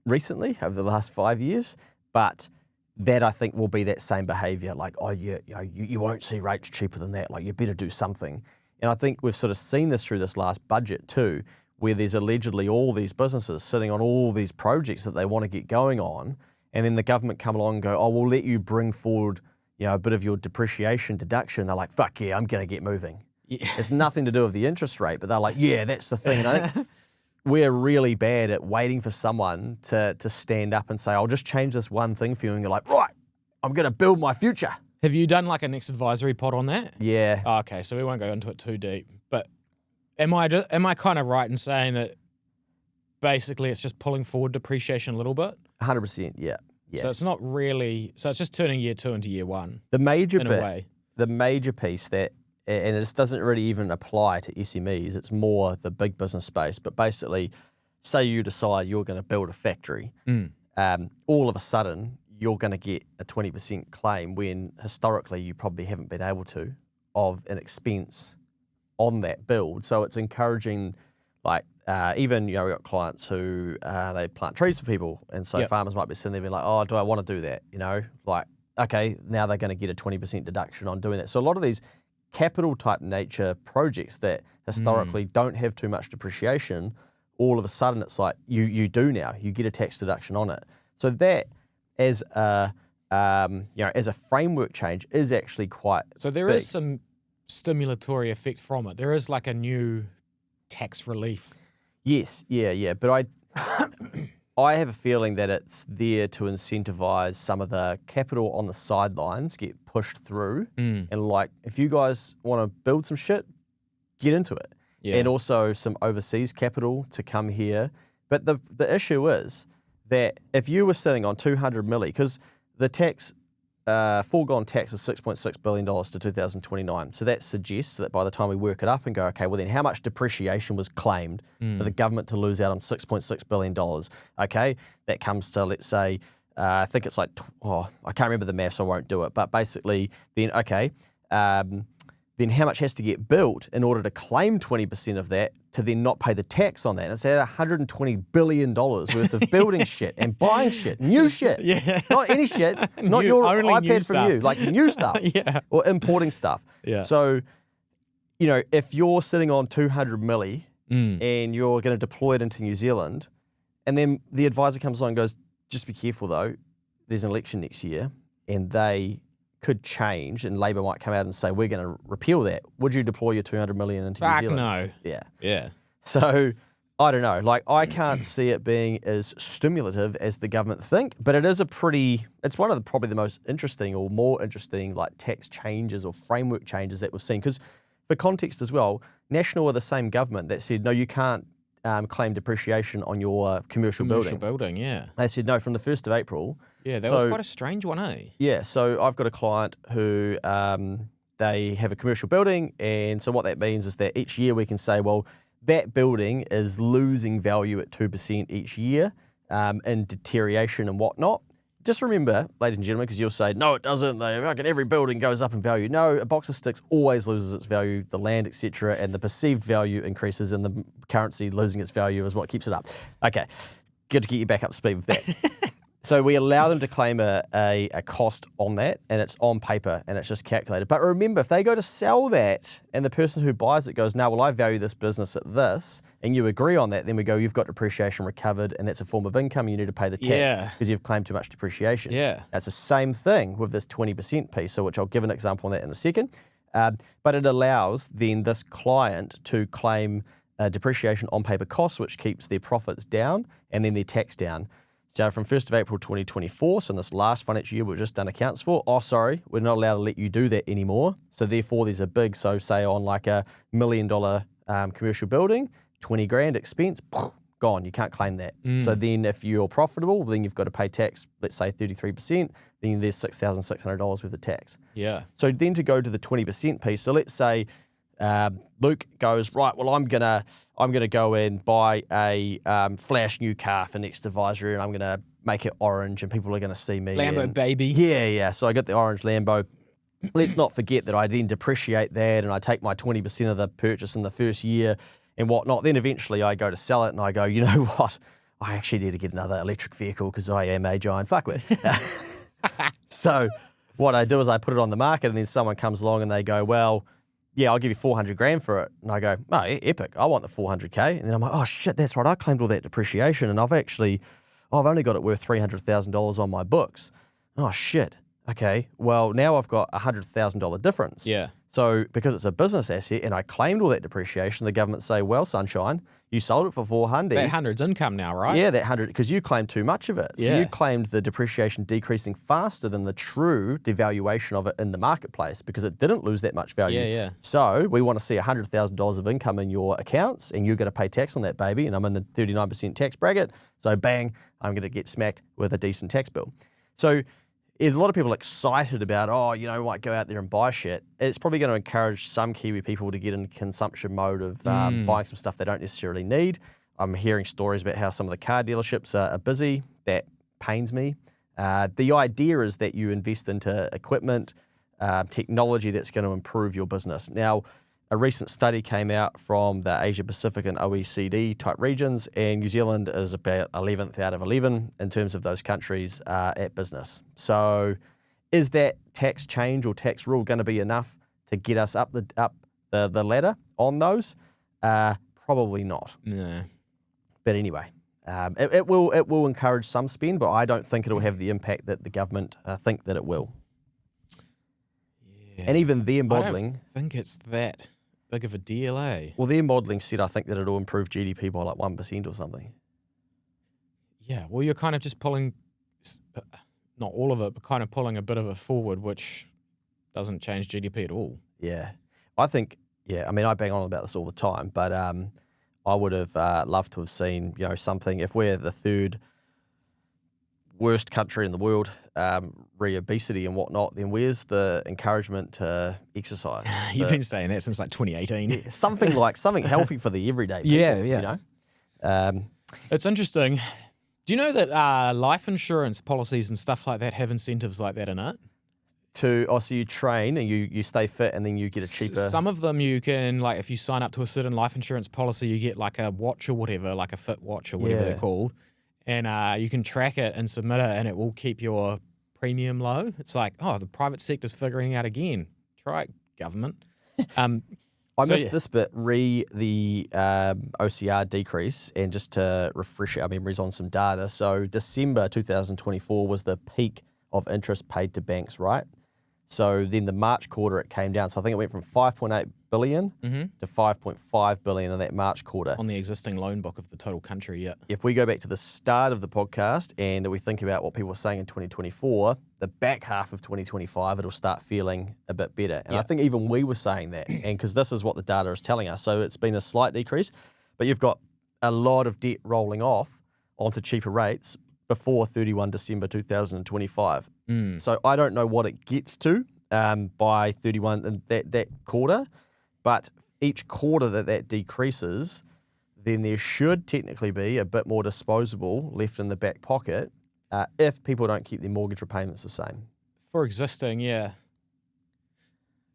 recently over the last 5 years. But that I think will be that same behaviour, you won't see rates cheaper than that, you better do something. And I think we've sort of seen this through this last budget too, where there's allegedly all these businesses sitting on all these projects that they want to get going on, and then the government come along and go, we'll let you bring forward, a bit of your depreciation deduction. They're like, fuck yeah, I'm going to get moving. Yeah. It's nothing to do with the interest rate, but they're like, yeah, that's the thing. And I think we're really bad at waiting for someone to stand up and say, I'll just change this one thing for you, and you're like, right, I'm going to build my future. Have you done a next advisory pod on that? Yeah. Oh, okay, so we won't go into it too deep, but am I kind of right in saying that basically it's just pulling forward depreciation a little bit? 100%, yeah. So it's not really, so it's just turning year 2 into year 1. The major in a way. The major piece that, and this doesn't really even apply to SMEs, it's more the big business space, but basically, say you decide you're going to build a factory, all of a sudden you're going to get a 20% claim when historically you probably haven't been able to, of an expense on that build. So it's encouraging even, we've got clients who they plant trees for people. And so farmers might be sitting there being like, oh, do I want to do that? Like, okay, now they're going to get a 20% deduction on doing that. So a lot of these capital type nature projects that historically don't have too much depreciation, all of a sudden it's like you do now. You get a tax deduction on it. So that as a as a framework change is actually quite So there big. is some stimulatory effect from it. There is like a new tax relief. Yes, yeah. But I have a feeling that it's there to incentivize some of the capital on the sidelines get pushed through. And like, if you guys want to build some shit, get into it. Yeah. And also some overseas capital to come here. But the issue is that if you were sitting on 200 milli, because the tax, foregone tax is $6.6 billion to 2029. So that suggests that by the time we work it up and go, okay, well then how much depreciation was claimed for the government to lose out on $6.6 billion? Okay, that comes to, let's say, I think it's like, I can't remember the math, so I won't do it. But basically, then, okay, then how much has to get built in order to claim 20% of that to then not pay the tax on that? And it's at $120 billion worth of building shit and buying shit, new shit. Yeah. Not any shit, not your only new iPad from stuff. you, like new stuff. Yeah. Or importing stuff. Yeah. So, if you're sitting on 200 milli and you're going to deploy it into New Zealand, and then the advisor comes along and goes, just be careful though, there's an election next year, and they could change, and Labor might come out and say, we're going to repeal that. Would you deploy your 200 million into New Fuck Zealand? no. Yeah. Yeah. So, I don't know. Like, I can't see it being as stimulative as the government think, but it is it's one of probably the most interesting or more interesting, like, tax changes or framework changes that we've seen. Because for context as well, National are the same government that said, no, you can't claim depreciation on your commercial building. Yeah. They said, no, from the 1st of April. Yeah, that was quite a strange one, eh? Yeah, so I've got a client who they have a commercial building, and so what that means is that each year we can say, well, that building is losing value at 2% each year in deterioration and whatnot. Just remember, ladies and gentlemen, because you'll say, no, it doesn't. Every building goes up in value. No, a box of sticks always loses its value, the land, etc., and the perceived value increases, and the currency losing its value is what keeps it up. Okay, good to get you back up to speed with that. So we allow them to claim a cost on that, and it's on paper, and it's just calculated. But remember, if they go to sell that, and the person who buys it goes, no, well, I value this business at this, and you agree on that, then we go, you've got depreciation recovered, and that's a form of income, and you need to pay the tax because you've claimed too much depreciation. Yeah. That's the same thing with this 20% piece, so which I'll give an example on that in a second. But it allows then this client to claim depreciation on paper costs, which keeps their profits down and then their tax down. So from 1st of April 2024, so in this last financial year we've just done accounts for, we're not allowed to let you do that anymore. So therefore there's a big, so say on like $1 million commercial building, 20 grand expense, gone, you can't claim that. So then if you're profitable, then you've got to pay tax, let's say 33%, then there's $6,600 worth of tax. Yeah. So then to go to the 20% piece, so let's say Luke goes, right, well, I'm gonna go and buy a flash new car for next advisory, and I'm gonna make it orange, and people are gonna see me. Lambo baby. Yeah. So I got the orange Lambo. Let's not forget that I then depreciate that, and I take my 20% of the purchase in the first year and whatnot. Then eventually I go to sell it, and I go, you know what? I actually need to get another electric vehicle because I am a giant fuckwit. So what I do is I put it on the market, and then someone comes along and they go, well, yeah, I'll give you 400 grand for it. And I go, oh, epic. I want the 400K. And then I'm like, oh shit, that's right. I claimed all that depreciation, and I've only got it worth $300,000 on my books. Oh shit. Okay. Well, now I've got $100,000 difference. Yeah. So because it's a business asset and I claimed all that depreciation, the government say, well, sunshine, you sold it for 400. That 100's income now, right? Yeah, that 100, because you claimed too much of it. So Yeah. you claimed the depreciation decreasing faster than the true devaluation of it in the marketplace because it didn't lose that much value. Yeah. So we want to see $100,000 of income in your accounts, and you're going to pay tax on that, baby. And I'm in the 39% tax bracket. So bang, I'm going to get smacked with a decent tax bill. So there's a lot of people excited about, might go out there and buy shit. It's probably going to encourage some Kiwi people to get in consumption mode of buying some stuff they don't necessarily need. I'm hearing stories about how some of the car dealerships are busy. That pains me. The idea is that you invest into equipment, technology that's going to improve your business. Now, a recent study came out from the Asia Pacific and OECD type regions, and New Zealand is about 11th out of 11 in terms of those countries at business. So is that tax change or tax rule going to be enough to get us up the ladder on those? Probably not. No. But anyway, it will encourage some spend, but I don't think it'll have the impact that the government think that it will. Yeah. And even their I modelling... don't think it's that big of a deal, eh? Well, their modelling said, I think, that it'll improve GDP by like 1% or something. Yeah, well, you're kind of just pulling, not all of it, but kind of pulling a bit of it forward, which doesn't change GDP at all. Yeah. I think, I mean, I bang on about this all the time, but I would have loved to have seen, something, if we're the third worst country in the world, re-obesity and whatnot, then where's the encouragement to exercise? You've been saying that since like 2018. Something healthy for the everyday people, yeah. It's interesting. Do you know that life insurance policies and stuff like that have incentives like that in it? So you train and you stay fit and then you get a cheaper... Some of them you can, like if you sign up to a certain life insurance policy, you get like a watch or whatever, like a fit watch or whatever they're called. And you can track it and submit it and it will keep your premium low. It's like, the private sector's figuring it out again. Try it, government. I missed this bit, the OCR decrease, and just to refresh our memories on some data. So December 2024 was the peak of interest paid to banks, right? So then the March quarter, it came down. So I think it went from 5.8 billion to 5.5 billion in that March quarter. On the existing loan book of the total country, yeah. If we go back to the start of the podcast and we think about what people were saying in 2024, the back half of 2025, it'll start feeling a bit better. And I think even we were saying that, and because this is what the data is telling us. So it's been a slight decrease, but you've got a lot of debt rolling off onto cheaper rates before 31 December 2025. So I don't know what it gets to by 31 and that quarter, but each quarter that decreases, then there should technically be a bit more disposable left in the back pocket if people don't keep their mortgage repayments the same. For existing, yeah.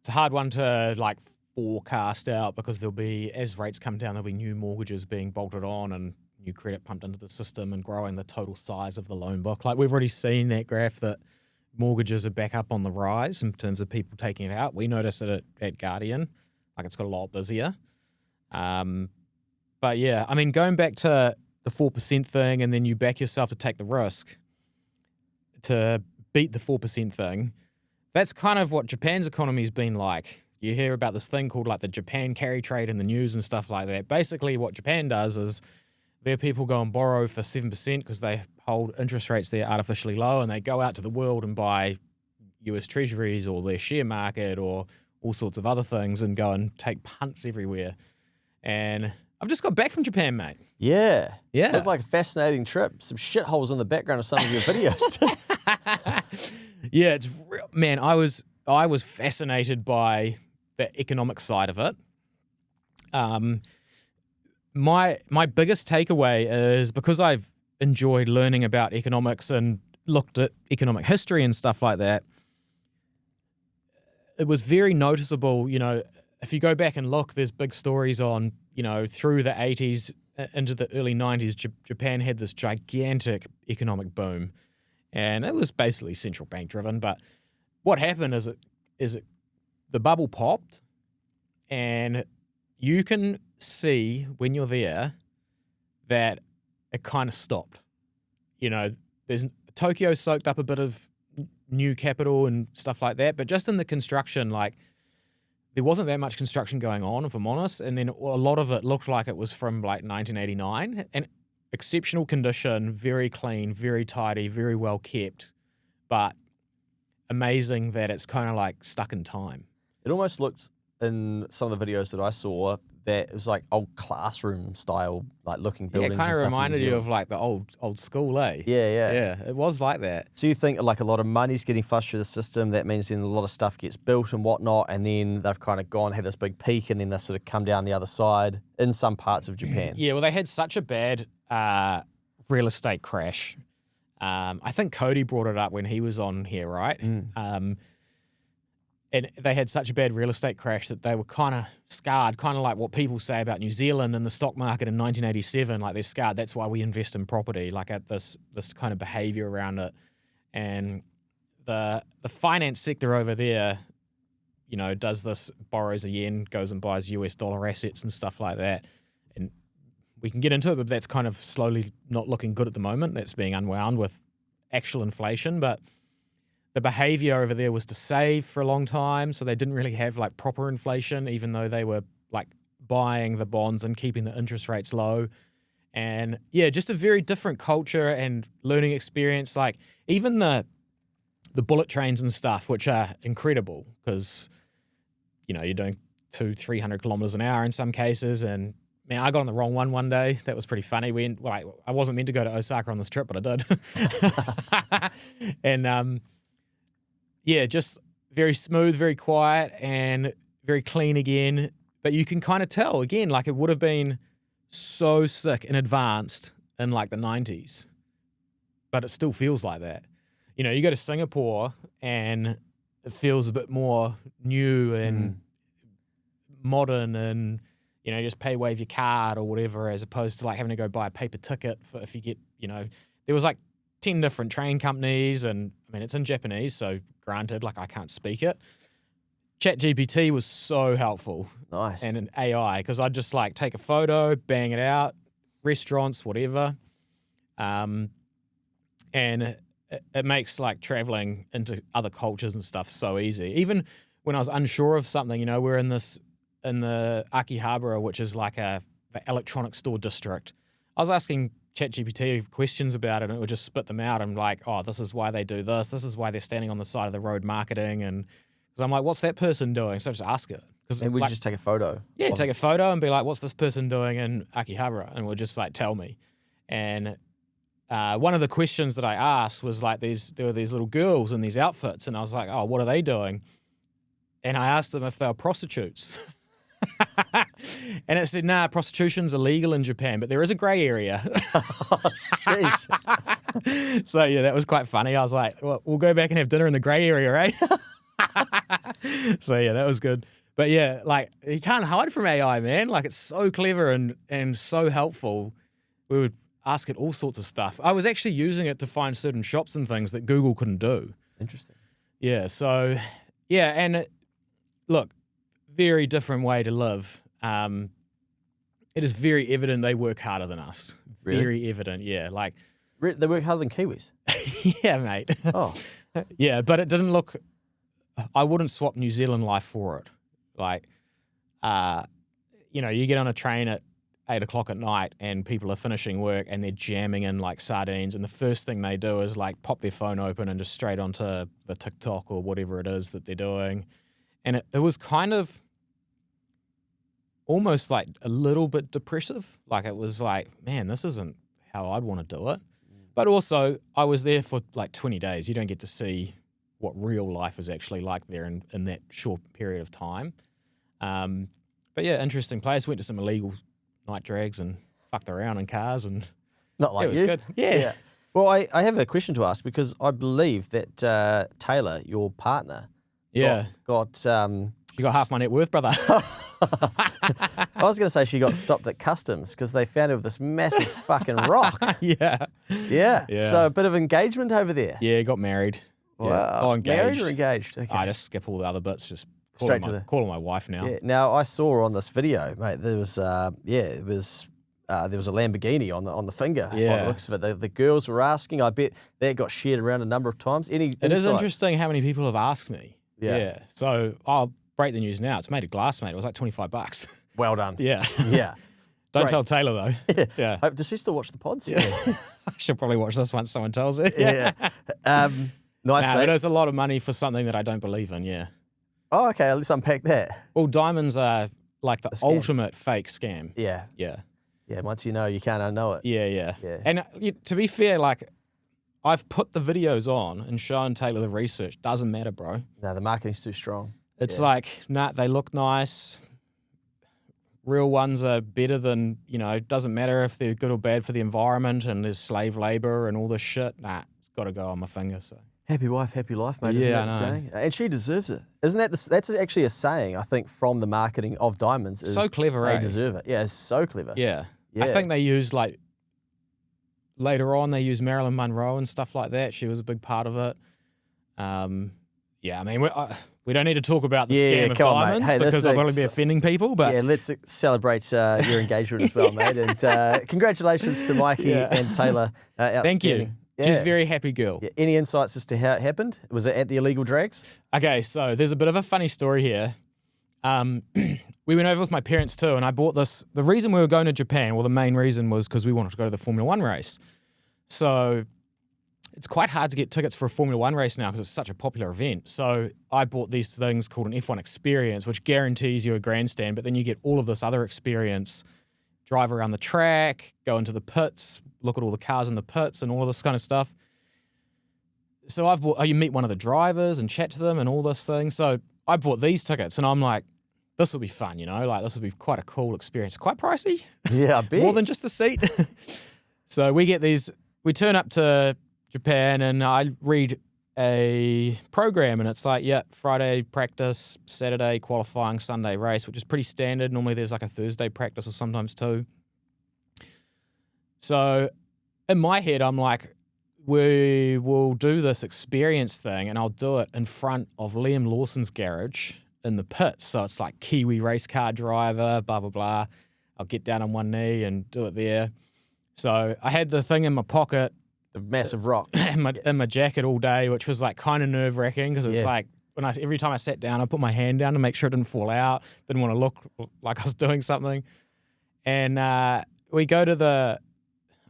It's a hard one to like forecast out because there'll be, as rates come down, there'll be new mortgages being bolted on and new credit pumped into the system and growing the total size of the loan book. Like we've already seen that graph that mortgages are back up on the rise in terms of people taking it out. We noticed it at Guardian, like it's got a lot busier. But yeah, I mean, going back to the 4% thing and then you back yourself to take the risk to beat the 4% thing, that's kind of what Japan's economy's been like. You hear about this thing called like the Japan carry trade in the news and stuff like that. Basically what Japan does is their people go and borrow for 7% because they hold interest rates there artificially low, and they go out to the world and buy US treasuries or their share market or all sorts of other things and go and take punts everywhere. And I've just got back from Japan, mate. Yeah. Yeah. Looked like a fascinating trip. Some shitholes in the background of some of your videos. Yeah, it's real. Man, I was fascinated by the economic side of it. My biggest takeaway is because I've enjoyed learning about economics and looked at economic history and stuff like that, it was very noticeable, if you go back and look, there's big stories on, through the 80s into the early 90s, Japan had this gigantic economic boom. And it was basically central bank driven. But what happened is the bubble popped, and you can see when you're there that it kind of stopped. There's Tokyo soaked up a bit of new capital and stuff like that, but just in the construction, like there wasn't that much construction going on, if I'm honest. And then a lot of it looked like it was from like 1989, and exceptional condition, very clean, very tidy, very well kept, but amazing that it's kind of like stuck in time. It almost looked in some of the videos that I saw that it was like old classroom style, like looking buildings. Yeah, it kind and of stuff reminded you of like the old school, eh? Yeah. Yeah, it was like that. So you think like a lot of money's getting flushed through the system, that means then a lot of stuff gets built and whatnot, and then they've kind of had this big peak, and then they sort of come down the other side in some parts of Japan. Yeah, well, they had such a bad real estate crash. I think Cody brought it up when he was on here, right? and they had such a bad real estate crash that they were kind of scarred, kind of like what people say about New Zealand and the stock market in 1987. Like they're scarred. That's why we invest in property, like at this kind of behavior around it. And the finance sector over there, you know, does this, borrows a yen, goes and buys US dollar assets and stuff like that. And we can get into it, but that's kind of slowly not looking good at the moment. That's being unwound with actual inflation. But the behavior over there was to save for a long time, so they didn't really have like proper inflation, even though they were like buying the bonds and keeping the interest rates low. And yeah, just a very different culture and learning experience. Like even the bullet trains and stuff, which are incredible because, you know, you're doing 200-300 kilometers an hour in some cases. And man, I got on the wrong one day. That was pretty funny. I wasn't meant to go to Osaka on this trip, but I did. And yeah, just very smooth, very quiet, and very clean again. But you can kind of tell, again, like it would have been so sick and advanced in like the 90s, but it still feels like that. You know, you go to Singapore and it feels a bit more new and modern, and, you know, you just pay wave your card or whatever, as opposed to like having to go buy a paper ticket for if you get, you know, there was like 10 different train companies, and I mean, it's in Japanese, so granted, like I can't speak it. ChatGPT was so helpful. Nice. And an AI, because I'd just like take a photo, bang it out, restaurants, whatever. And it makes like traveling into other cultures and stuff so easy. Even when I was unsure of something, you know, we're in the Akihabara, which is like the electronic store district. I was asking ChatGPT questions about it, and it would just spit them out. I'm like, oh, this is why they do this. This is why they're standing on the side of the road marketing. And because I'm like, what's that person doing? So I just ask it. And we like, just take a photo. Yeah, take a photo and be like, what's this person doing in Akihabara? And we'll just like tell me. And one of the questions that I asked was like there were these little girls in these outfits, and I was like, oh, what are they doing? And I asked them if they were prostitutes. And it said, nah, prostitution's illegal in Japan, but there is a grey area. Sheesh. So yeah, that was quite funny. I was like, well, we'll go back and have dinner in the grey area, right? So yeah, that was good. But yeah, like you can't hide from AI, man. Like it's so clever and so helpful. We would ask it all sorts of stuff. I was actually using it to find certain shops and things that Google couldn't do. Interesting. Yeah, so yeah, and look, very different way to live. It is very evident they work harder than us. Really? Very evident, yeah. Like They work harder than Kiwis. yeah, mate. Oh. Yeah, but it didn't look. I wouldn't swap New Zealand life for it. Like, you know, you get on a train at 8 o'clock at night and people are finishing work and they're jamming in like sardines, and the first thing they do is like pop their phone open and just straight onto the TikTok or whatever it is that they're doing. And it was kind of almost like a little bit depressive. Like it was like, man, this isn't how I'd want to do it. But also I was there for like 20 days. You don't get to see what real life is actually like there in that short period of time. But yeah, interesting place. Went to some illegal night drags and fucked around in cars, and Not like it was you. good. Yeah. Well, I have a question to ask, because I believe that Taylor, your partner, Yeah. got You got half my net worth, brother. I was going to say she got stopped at customs because they found her with this massive fucking rock. Yeah. Yeah. Yeah. So a bit of engagement over there. Yeah, got married. Wow. Yeah. Oh, engaged. Married or engaged? Okay. I just skip all the other bits. Just call Straight her to call her my wife now. Yeah. Now I saw on this video, mate. There was there was a Lamborghini on the finger. By Yeah. the looks of it, the girls were asking. I bet that got shared around a number of times. It It is interesting how many people have asked me. Yeah. So I'll break the news now. It's made of glass, mate. It was like $25. Well done. Yeah. Yeah. Don't Great. tell Taylor though. Yeah. Does she still watch the pods? Yeah. I should probably watch this once someone tells her. Yeah. Nice, Nah, mate. but it's a lot of money for something that I don't believe in, yeah. Oh, okay. Let's unpack that. Well, diamonds are like the scam. ultimate fake scam. Yeah. Yeah. Yeah. Once you know, you can't unknow it. Yeah. Yeah. And to be fair, like, I've put the videos on and shown Taylor the research. Doesn't matter, bro. No, the marketing's too strong. It's Yeah. like, nah, they look nice. Real ones are better than, doesn't matter if they're good or bad for the environment and there's slave labor and all this shit. Nah, it's got to go on my finger. So Happy wife, happy life, mate. Isn't Yeah, that the I know. saying? And she deserves it. Isn't that that's actually a saying, I think, from the marketing of diamonds. Is So clever, They eh? deserve it. Yeah, it's so clever. Yeah. Yeah. I think they use later on they use Marilyn Monroe and stuff like that. She was a big part of it. Yeah, I mean, we don't need to talk about the scam of come on, mate. diamonds Hey, this because I'll probably is- be offending people. But Yeah, let's celebrate your engagement as well, mate. And congratulations to Mikey and Taylor. thank you. Outstanding. She's Yeah. a very happy girl. Yeah. Any insights as to how it happened? Was it at the illegal drags? Okay, so there's a bit of a funny story here. We went over with my parents too, and I bought this. The reason we were going to Japan, well, the main reason was because we wanted to go to the Formula One race. So it's quite hard to get tickets for a Formula One race now because it's such a popular event. So I bought these things called an F1 experience, which guarantees you a grandstand, but then you get all of this other experience. Drive around the track, go into the pits, look at all the cars in the pits and all of this kind of stuff. So you meet one of the drivers and chat to them and all this thing. So I bought these tickets and I'm like, this will be fun, this will be quite a cool experience. Quite pricey. Yeah, I bet. More than just the seat. So we get these, we turn up to Japan and I read a program and it's like, Friday practice, Saturday qualifying, Sunday race, which is pretty standard. Normally there's like a Thursday practice or sometimes two. So in my head, I'm like, we will do this experience thing and I'll do it in front of Liam Lawson's garage in the pits. So it's like Kiwi race car driver, blah, blah, blah. I'll get down on one knee and do it there. So I had the thing in my pocket, the massive rock. in my jacket all day, which was like kind of nerve wracking because it's like every time I sat down, I put my hand down to make sure it didn't fall out. Didn't want to look like I was doing something. And we go to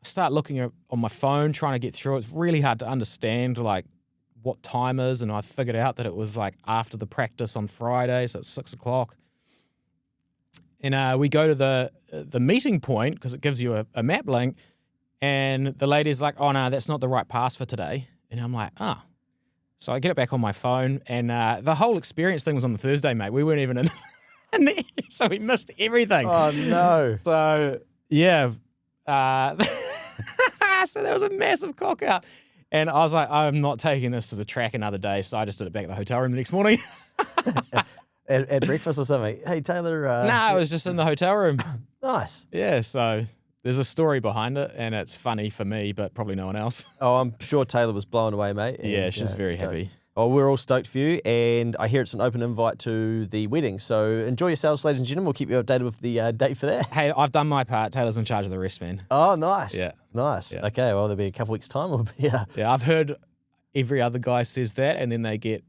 start looking on my phone, trying to get through. It's really hard to understand like what time is, and I figured out that it was like after the practice on Friday, so it's 6 o'clock. And we go to the meeting point because it gives you a map link. And the lady's like, oh, no, that's not the right pass for today. And I'm like, oh. So I get it back on my phone. And the whole experience thing was on the Thursday, mate. We weren't even in there. So we missed everything. Oh, no. So, yeah. So there was a massive cock out. And I was like, I'm not taking this to the track another day. So I just did it back at the hotel room the next morning. At breakfast or something. Hey, Taylor. I was just in the hotel room. Nice. Yeah, so there's a story behind it, and it's funny for me, but probably no one else. Oh, I'm sure Taylor was blown away, mate. Yeah, she's very happy. Oh, we're all stoked for you, and I hear it's an open invite to the wedding. So enjoy yourselves, ladies and gentlemen. We'll keep you updated with the date for that. Hey, I've done my part. Taylor's in charge of the rest, man. Oh, nice. Yeah. Nice. Yeah. Okay, well, there'll be a couple weeks' time. Yeah. Yeah, I've heard every other guy says that, and then they get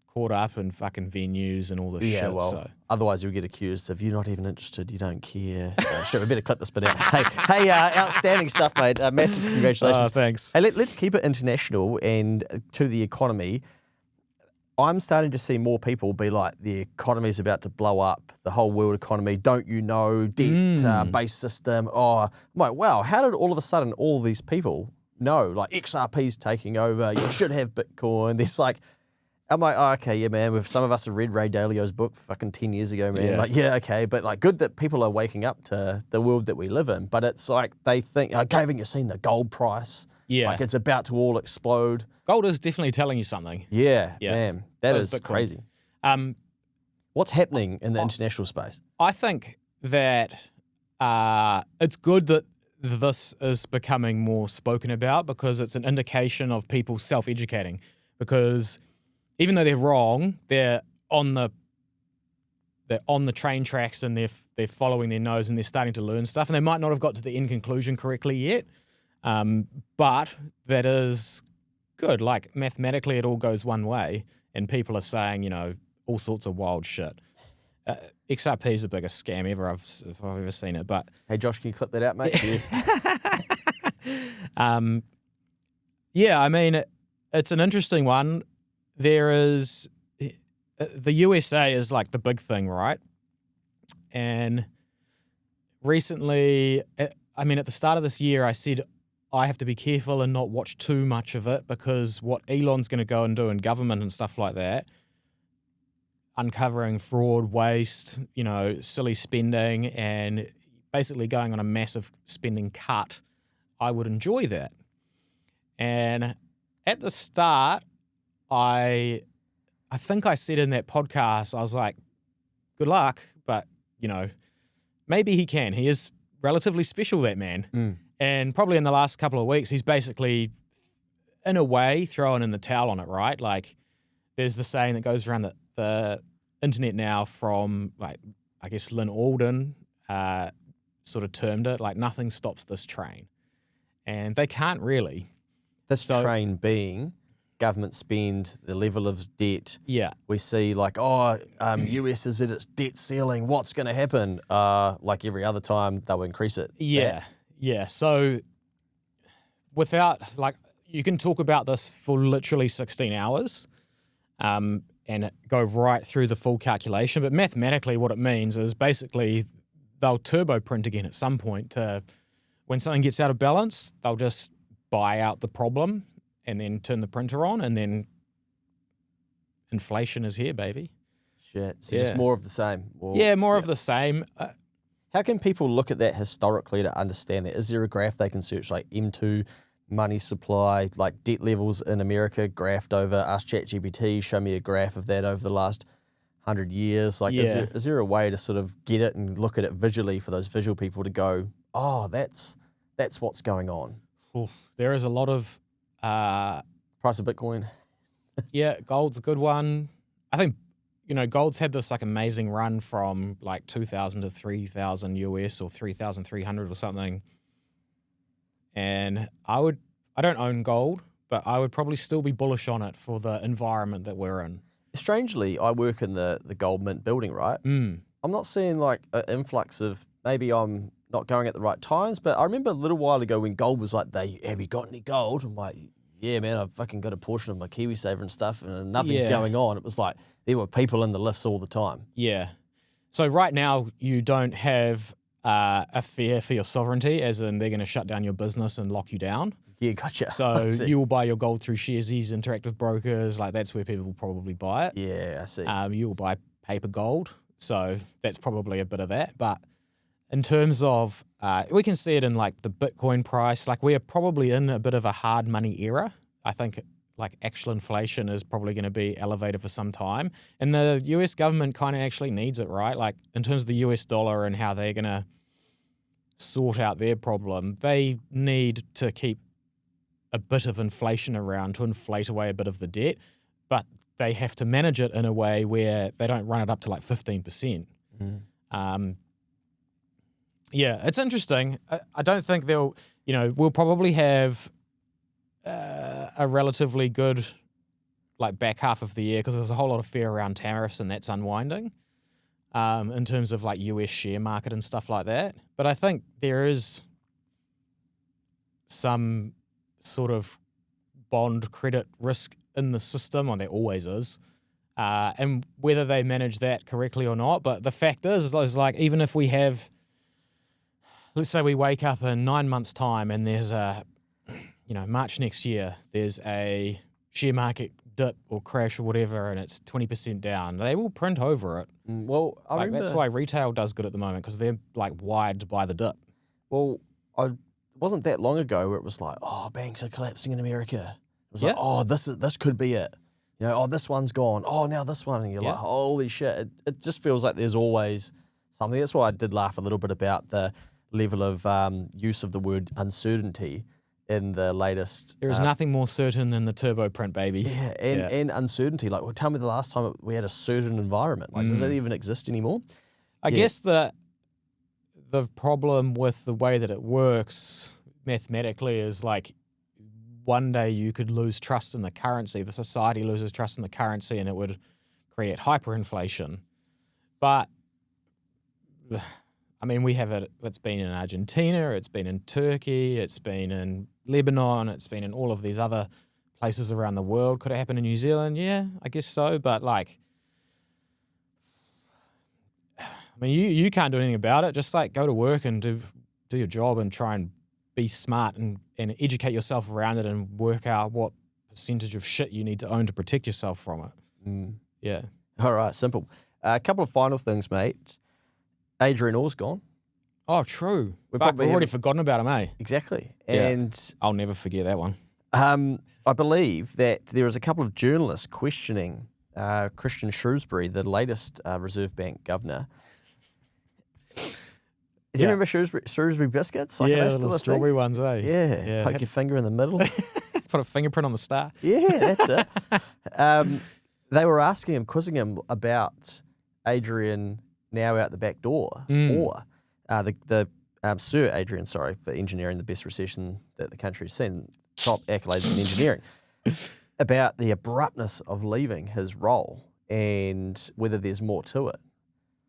caught up in fucking venues and all this Yeah, shit. well, So. otherwise you'll get accused of you're not even interested, you don't care. Sure, we better clip this bit out. Hey, outstanding stuff, mate. Massive congratulations. Thanks. Hey, let's keep it international and to the economy. I'm starting to see more people be like, the economy's about to blow up, the whole world economy, don't you know, debt-based system. Oh, I'm like, wow, how did all of a sudden all these people know, like XRP's taking over, you should have Bitcoin. There's like, I'm like, oh, okay, yeah, man. Some of us have read Ray Dalio's book fucking 10 years ago, man. Yeah. Like, yeah, okay. But like, good that people are waking up to the world that we live in. But it's like, they think, haven't you seen the gold price? Yeah. Like, it's about to all explode. Gold is definitely telling you something. Yeah, Yeah. man. That So is is Bitcoin. crazy. Um, What's happening in the international space? I think that it's good that this is becoming more spoken about because it's an indication of people self-educating. Because even though they're wrong, they're on the train tracks and they're following their nose and they're starting to learn stuff. And they might not have got to the end conclusion correctly yet, but that is good. Like mathematically, it all goes one way, and people are saying, all sorts of wild shit. XRP is the biggest scam ever if I've ever seen it. But Hey, Josh, can you clip that out, mate? Cheers. yeah, I mean, it's an interesting one. There is the USA is like the big thing, right? And recently, I mean, at the start of this year, I said I have to be careful and not watch too much of it because what Elon's going to go and do in government and stuff like that, uncovering fraud, waste, silly spending, and basically going on a massive spending cut, I would enjoy that. And at the start, I think I said in that podcast, I was like, good luck, but, maybe he can. He is relatively special, that man. And probably in the last couple of weeks, he's basically, in a way, throwing in the towel on it, right? Like, there's the saying that goes around the internet now from, like, I guess Lynn Alden sort of termed it, like, nothing stops this train. And they can't really. This train being government spend, the level of debt. Yeah. We see like, US is at its debt ceiling. What's going to happen? Like every other time, they'll increase it. Yeah. Yeah. So without, like, you can talk about this for literally 16 hours and go right through the full calculation. But mathematically, what it means is basically they'll turbo print again at some point to, when something gets out of balance, they'll just buy out the problem and then turn the printer on, and then inflation is here, baby. Shit. So just more of the same. More of the same. How can people look at that historically to understand that? Is there a graph they can search, like M2, money supply, like debt levels in America, graphed over, ask ChatGPT, show me a graph of that over the last 100 years? Like, is there a way to sort of get it and look at it visually for those visual people to go, oh, that's what's going on? Oof. There is a lot of... price of Bitcoin. Yeah, gold's a good one. I think, gold's had this like amazing run from like 2,000 to 3,000 US or 3,300 or something. And I don't own gold, but I would probably still be bullish on it for the environment that we're in. Strangely, I work in the gold mint building, right? I'm not seeing like an influx of, maybe I'm not going at the right times, but I remember a little while ago when gold was like, have you got any gold? I'm like, yeah, man, I've fucking got a portion of my Kiwis saver and stuff, and nothing's going on. It was like there were people in the lifts all the time. Yeah. So right now you don't have a fear for your sovereignty, as in they're going to shut down your business and lock you down. Yeah, gotcha. So you will buy your gold through Sharesies, Interactive Brokers, like that's where people will probably buy it. Yeah, I see. You will buy paper gold, so that's probably a bit of that. But in terms of, we can see it in like the Bitcoin price, like we are probably in a bit of a hard money era. I think like actual inflation is probably going to be elevated for some time. And the US government kind of actually needs it, right? Like in terms of the US dollar and how they're going to sort out their problem, they need to keep a bit of inflation around to inflate away a bit of the debt, but they have to manage it in a way where they don't run it up to like 15%. Yeah, it's interesting. I don't think we'll probably have a relatively good like back half of the year because there's a whole lot of fear around tariffs and that's unwinding in terms of like US share market and stuff like that. But I think there is some sort of bond credit risk in the system, and there always is. And whether they manage that correctly or not, but the fact is like even if we have, let's say we wake up in 9 months' time and there's March next year, there's a share market dip or crash or whatever, and it's 20% down. They will print over it. Well, I remember, that's why retail does good at the moment because they're like wired to buy the dip. Well, it wasn't that long ago where it was like, oh, banks are collapsing in America. It was like, oh, this could be it. This one's gone. Oh, now this one. And you're like, holy shit. It just feels like there's always something. That's why I did laugh a little bit about the level of use of the word uncertainty in the latest. There is nothing more certain than the turbo print, baby. Yeah, and uncertainty. Like, well, tell me the last time we had a certain environment. Like, does that even exist anymore? I guess the problem with the way that it works mathematically is like one day you could lose trust in the currency. The society loses trust in the currency and it would create hyperinflation. But I mean, we have it. It's been in Argentina, it's been in Turkey, it's been in Lebanon, it's been in all of these other places around the world. Could it happen in New Zealand? Yeah, I guess so. But like, I mean, you can't do anything about it. Just like go to work and do your job and try and be smart and educate yourself around it and work out what percentage of shit you need to own to protect yourself from it. Yeah. All right, simple. A couple of final things, mate. Adrian Orr's gone. Oh, true. We've already forgotten about him, eh? Exactly. And I'll never forget that one. I believe that there was a couple of journalists questioning Christian Shrewsbury, the latest Reserve Bank governor. Do you remember Shrewsbury biscuits? Like, Yeah, the little strawberry ones, eh? Yeah. Poke your finger in the middle. Put a fingerprint on the star. Yeah, that's it. They were asking him, quizzing him about Adrian now out the back door, or the Sir Adrian, sorry, for engineering the best recession that the country's seen, top accolades in engineering, about the abruptness of leaving his role and whether there's more to it.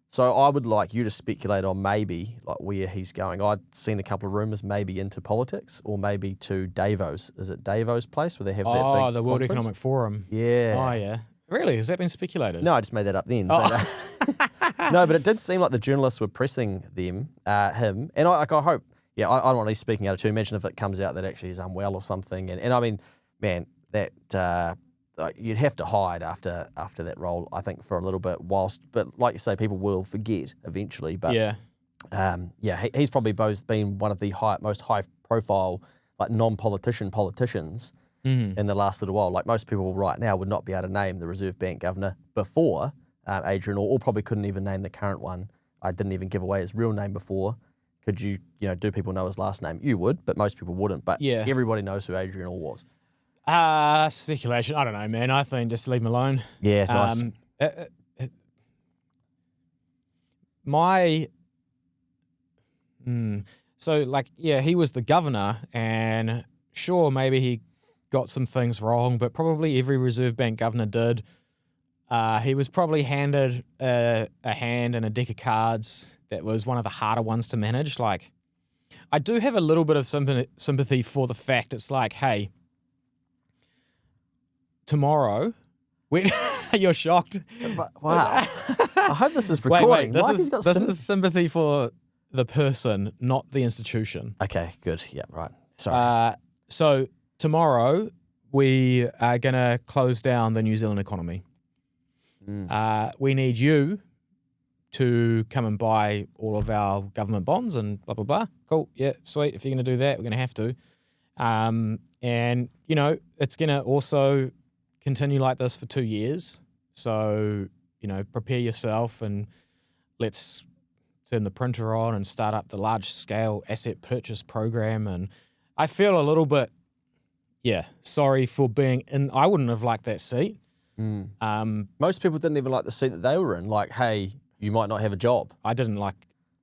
So I would like you to speculate on maybe like where he's going. I'd seen a couple of rumours, maybe into politics or maybe to Davos. Is it Davos place where they have that big the World conference? Economic Forum. Yeah. Oh, yeah. Really? Has that been speculated? No, I just made that up then. But, no, but it did seem like the journalists were pressing him, and I hope. Yeah, I don't want to be speaking out of turn. Imagine if it comes out that actually he's unwell or something, and I mean, man, that you'd have to hide after that role, I think, for a little bit. But like you say, people will forget eventually. But he's probably both been one of the most high profile like politicians in the last little while. Like most people right now would not be able to name the Reserve Bank governor before Adrian, or probably couldn't even name the current one. I didn't even give away his real name before. Could you do people know his last name? You would, but most people wouldn't. But everybody knows who Adrian Orr was. Speculation. I don't know, man. I think just leave him alone. Yeah, nice. So, like, yeah, he was the governor, and sure, maybe he got some things wrong, but probably every Reserve Bank governor did. He was probably handed a hand and a deck of cards that was one of the harder ones to manage. Like, I do have a little bit of sympathy for the fact it's like, hey, tomorrow, you're shocked. Wow. I hope this is recording. Wait, this is sympathy for the person, not the institution. Okay, good. Yeah, right. Sorry. So tomorrow, we are going to close down the New Zealand economy. We need you to come and buy all of our government bonds and blah, blah, blah. Cool. Yeah, sweet. If you're going to do that, we're going to have to. And, it's going to also continue like this for 2 years. So, prepare yourself and let's turn the printer on and start up the large-scale asset purchase program. And I feel a little bit, sorry for being in. I wouldn't have liked that seat. Most people didn't even like the seat that they were in. Like, hey, you might not have a job. I didn't like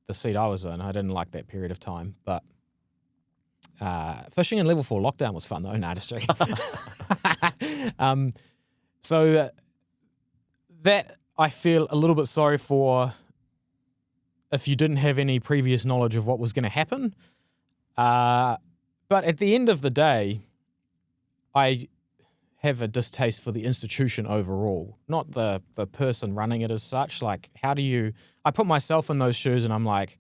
the seat I was in. I didn't like that period of time. But fishing in level 4 lockdown was fun, though. No, just joking. So that I feel a little bit sorry for if you didn't have any previous knowledge of what was going to happen. But at the end of the day, I have a distaste for the institution overall, not the person running it as such. Like, I put myself in those shoes and I'm like,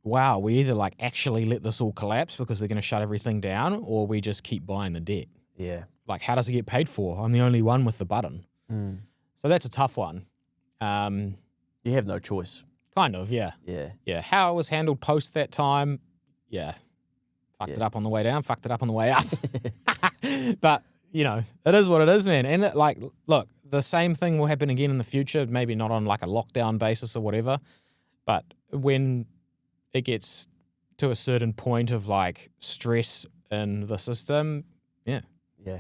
wow, we either like actually let this all collapse because they're going to shut everything down, or we just keep buying the debt. Yeah. Like, how does it get paid for? I'm the only one with the button. So that's a tough one. You have no choice. Kind of, yeah. Yeah. How it was handled post that time, fucked it up on the way down, fucked it up on the way up. But, it is what it is, man. And look, the same thing will happen again in the future, maybe not on like a lockdown basis or whatever, but when it gets to a certain point of like stress in the system, hit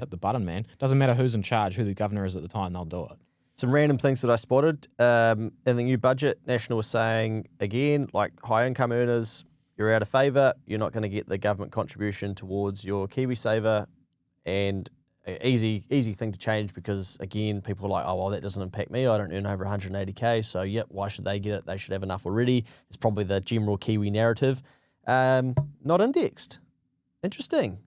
the button, man. Doesn't matter who's in charge, who the governor is at the time, they'll do it. Some random things that I spotted. In the new budget, National was saying, again, like high income earners, you're out of favour. You're not going to get the government contribution towards your KiwiSaver. And easy thing to change because, again, people are like, oh, well, that doesn't impact me. I don't earn over 180K. So, why should they get it? They should have enough already. It's probably the general Kiwi narrative. Not indexed. Interesting.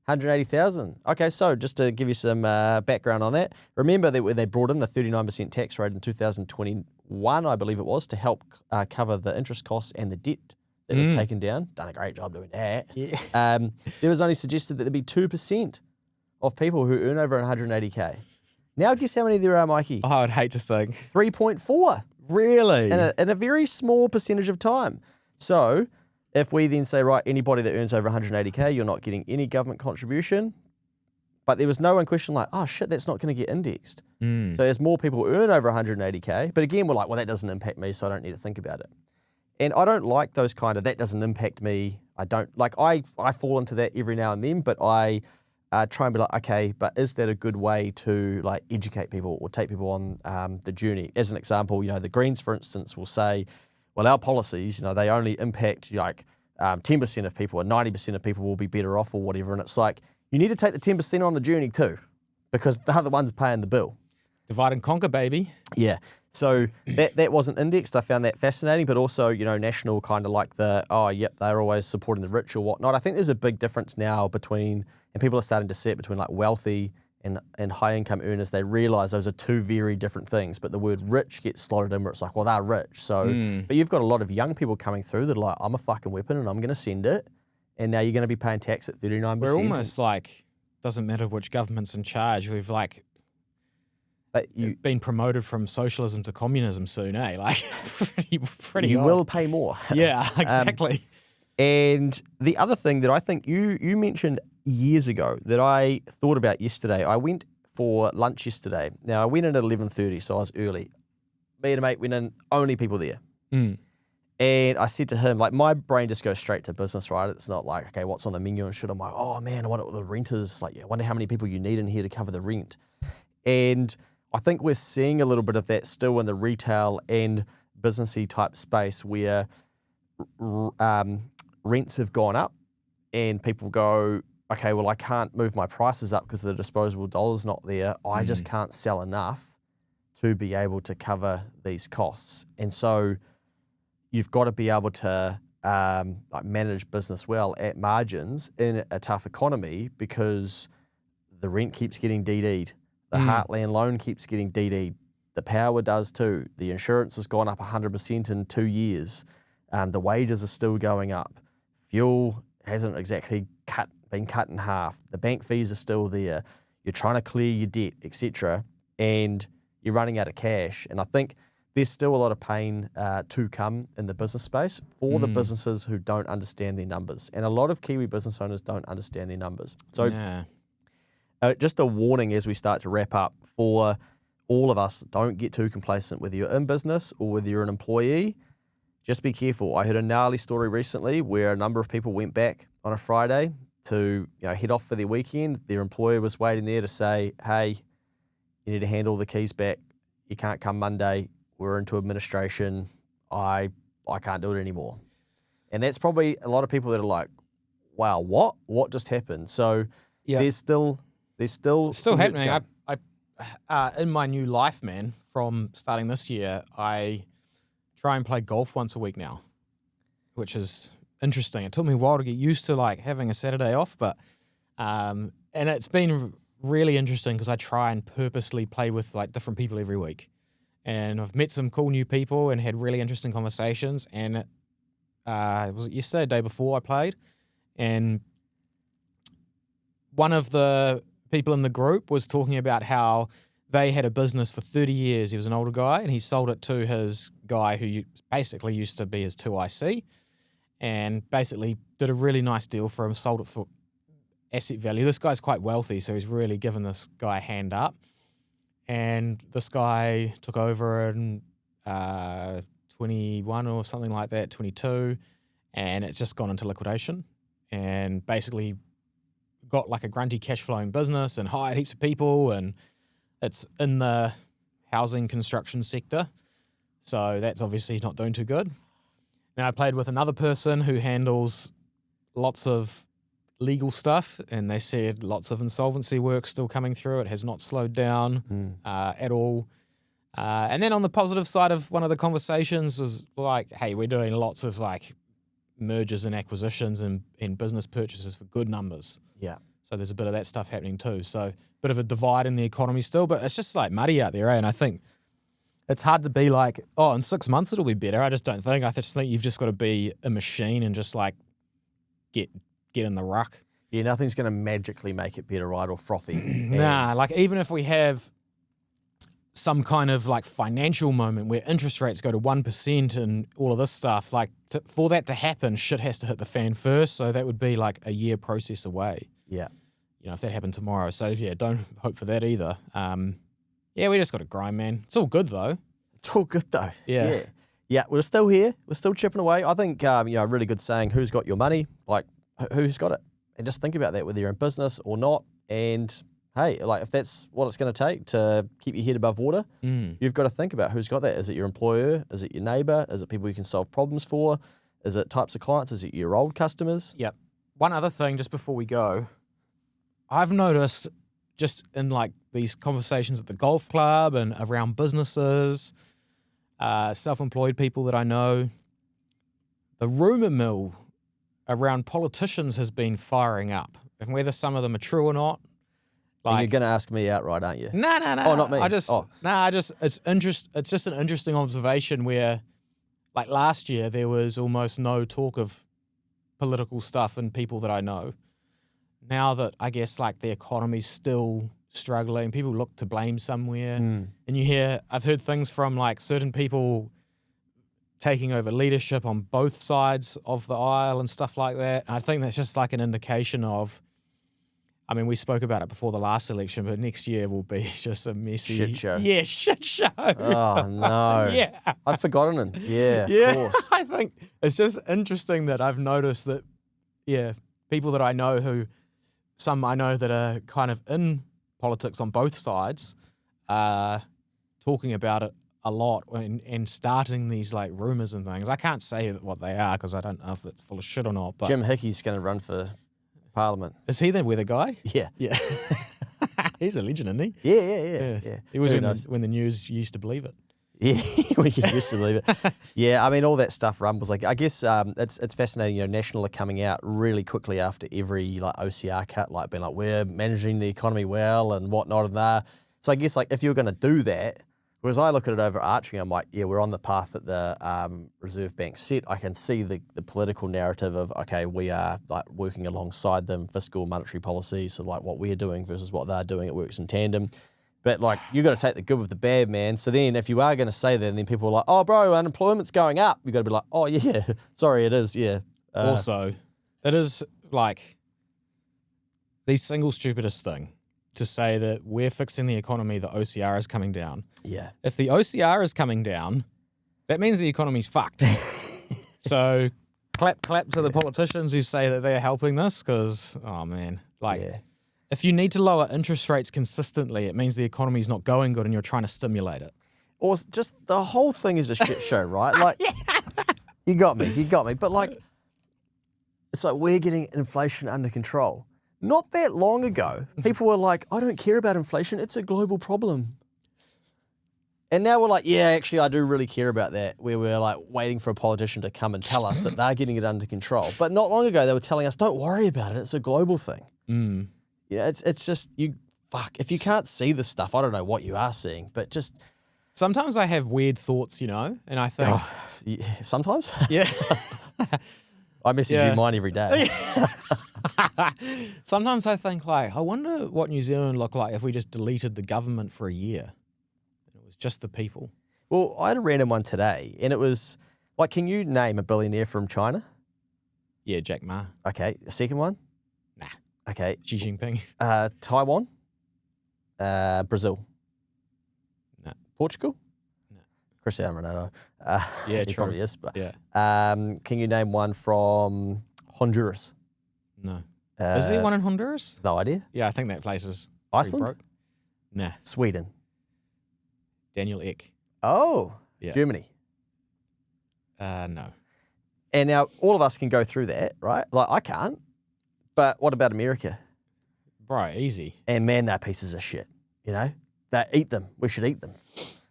180,000. Okay, so just to give you some background on that, remember that when they brought in the 39% tax rate in 2021, I believe it was, to help cover the interest costs and the debt that we've taken down. Done a great job doing that. Yeah. There was only suggested that there'd be 2% of people who earn over 180K. Now guess how many there are, Mikey? Oh, I'd hate to think. 3.4. Really? In a very small percentage of time. So If we then say, right, anybody that earns over 180K, you're not getting any government contribution. But there was no one question like, oh shit, that's not going to get indexed. So as more people earn over 180K, but again, we're like, well, that doesn't impact me, so I don't need to think about it. And I don't like those kind of, that doesn't impact me. I don't, like, I fall into that every now and then, but I try and be like, okay, but is that a good way to like educate people or take people on the journey? As an example, you know, the Greens, for instance, will say, well, our policies, you know, they only impact like 10% of people or 90% of people will be better off or whatever. And it's like, you need to take the 10% on the journey too, because the other one's paying the bill. Divide and conquer, baby. Yeah. So that wasn't indexed. I found that fascinating, but also, you know, national kind of like the, oh, yep, they're always supporting the rich or whatnot. I think there's a big difference now between, and people are starting to see it between like wealthy and high income earners. They realize those are two very different things, but the word rich gets slotted in where it's like, well, they're rich. So, but you've got a lot of young people coming through that are like, I'm a fucking weapon and I'm going to send it. And now you're going to be paying tax at 39%. We're almost like, doesn't matter which government's in charge. We've like been promoted from socialism to communism soon, eh? Like it's pretty You odd. will pay more. Yeah, exactly. And the other thing that I think you mentioned years ago that I thought about yesterday, I went for lunch yesterday. Now, I went in at 11:30, so I was early. Me and a mate went in, only people there. And I said to him, like, my brain just goes straight to business, right? It's not like, okay, what's on the menu and shit. I'm like, oh, man, I wonder what the rent is. Like, I wonder how many people you need in here to cover the rent. And I think we're seeing a little bit of that still in the retail and businessy type space where rents have gone up and people go, okay, well, I can't move my prices up because the disposable dollar's not there. I just can't sell enough to be able to cover these costs. And so you've got to be able to like manage business well at margins in a tough economy because the rent keeps getting DD'd. The Heartland loan keeps getting DD'd. The power does too. The insurance has gone up 100% in 2 years. The wages are still going up. Fuel hasn't exactly been cut in half. The bank fees are still there. You're trying to clear your debt, etc. And you're running out of cash. And I think there's still a lot of pain to come in the business space for the businesses who don't understand their numbers. And a lot of Kiwi business owners don't understand their numbers. So just a warning as we start to wrap up for all of us, don't get too complacent whether you're in business or whether you're an employee. Just be careful. I heard a gnarly story recently where a number of people went back on a Friday to head off for their weekend. Their employer was waiting there to say, hey, you need to hand all the keys back. You can't come Monday. We're into administration. I can't do it anymore. And that's probably a lot of people that are like, wow, what? What just happened? So there's still happening. I in my new life, man, from starting this year, I try and play golf once a week now, which is interesting. It took me a while to get used to like having a Saturday off, but and it's been really interesting because I try and purposely play with like different people every week. And I've met some cool new people and had really interesting conversations. And was it yesterday, the day before I played? And one of the people in the group was talking about how they had a business for 30 years. He was an older guy and he sold it to his guy who basically used to be his 2IC and basically did a really nice deal for him, sold it for asset value. This guy's quite wealthy, so he's really given this guy a hand up. And this guy took over in 21 or something like that, 22, and it's just gone into liquidation and basically got like a grunty cash flowing business and hired heaps of people, and it's in the housing construction sector. So that's obviously not doing too good. Now I played with another person who handles lots of legal stuff, and they said lots of insolvency work still coming through. It has not slowed down at all. And then on the positive side of one of the conversations was like, hey, we're doing lots of like mergers and acquisitions and business purchases for good numbers. Yeah. So there's a bit of that stuff happening too. So a bit of a divide in the economy still, but it's just like muddy out there, eh? And I think it's hard to be like, oh, in 6 months it'll be better. I just don't think. I just think you've just got to be a machine and just like get in the ruck. Yeah, nothing's going to magically make it better, right, or frothy. Nah, like even if we have some kind of like financial moment where interest rates go to 1% and all of this stuff, like for that to happen, shit has to hit the fan first. So that would be like a year process away. Yeah. You know, if that happened tomorrow. So yeah, don't hope for that either. Yeah, we just got to grind, man. It's all good though. It's all good though. Yeah. Yeah, we're still here. We're still chipping away. I think, a really good saying, who's got your money? Like, who's got it? And just think about that, whether you're in business or not. And hey, like if that's what it's going to take to keep your head above water, you've got to think about who's got that. Is it your employer? Is it your neighbor? Is it people you can solve problems for? Is it types of clients? Is it your old customers? Yep. One other thing just before we go, I've noticed just in like these conversations at the golf club and around businesses, self-employed people that I know, the rumor mill around politicians has been firing up. And whether some of them are true or not, And you're going to ask me outright, aren't you? No. Oh, not me. It's just an interesting observation where, like last year, there was almost no talk of political stuff and people that I know. Now that I guess like the economy's still struggling, people look to blame somewhere, and I've heard things from like certain people taking over leadership on both sides of the aisle and stuff like that. And I think that's just like an indication of, I mean, we spoke about it before the last election, but next year will be just a messy Shit show. Yeah, shit show. Oh, no. Yeah. I'd forgotten it. Yeah, Yeah, of course. I think it's just interesting that I've noticed that, people that I know some I know that are kind of in politics on both sides, talking about it a lot and starting these like rumors and things. I can't say what they are because I don't know if it's full of shit or not. But Jim Hickey's going to run for Parliament. is he the weather guy? Yeah. Yeah. He's a legend, isn't he? Yeah. He was Who when knows? the news used to believe it. Yeah, we can used to believe it. Yeah, I mean, all that stuff rumbles. Like, I guess it's fascinating. National are coming out really quickly after every like OCR cut, like being like, we're managing the economy well and whatnot and that. So I guess like if you're going to do that, whereas I look at it overarching, I'm like, yeah, we're on the path that the Reserve Bank set. I can see the political narrative of, okay, we are like working alongside them, fiscal monetary policy. So like what we're doing versus what they're doing, it works in tandem. But like you got to take the good with the bad, man. So then if you are going to say that, and then people are like, oh, bro, unemployment's going up. You got to be like, oh yeah, sorry, it is, yeah. Also, it is like the single stupidest thing to say that we're fixing the economy, the OCR is coming down. Yeah. If the OCR is coming down, that means the economy's fucked. So clap to the politicians who say that they're helping this because, oh man, like if you need to lower interest rates consistently, it means the economy's not going good and you're trying to stimulate it. Or just the whole thing is a shit show, right? Like, you got me. But like, it's like we're getting inflation under control. Not that long ago, people were like, I don't care about inflation. It's a global problem. And now we're like, yeah, actually, I do really care about that, where we're like waiting for a politician to come and tell us that they're getting it under control. But not long ago, they were telling us, don't worry about it. It's a global thing. Yeah, it's just, if you can't see the stuff, I don't know what you are seeing, but just... Sometimes I have weird thoughts, and I think... Oh, yeah, sometimes? Yeah. I message you mine every day. Sometimes I think, like, I wonder what New Zealand looked like if we just deleted the government for a year. It was just the people. Well, I had a random one today, and it was, like, can you name a billionaire from China? Yeah, Jack Ma. Okay, a second one? Nah. Okay. Xi Jinping. Taiwan? Brazil? Nah. Portugal? No. Cristiano Ronaldo. Yeah, he true. probably is. But, Yeah. can you name one from Honduras? No. Is there one in Honduras? No idea. Yeah, I think that place is pretty Iceland? broke. Nah. Sweden? Daniel Ek. Oh, Yeah. Germany. No. And now all of us can go through that, right? Like, I can't. But what about America? Bro, easy. And man, they're pieces of shit, They eat them. We should eat them.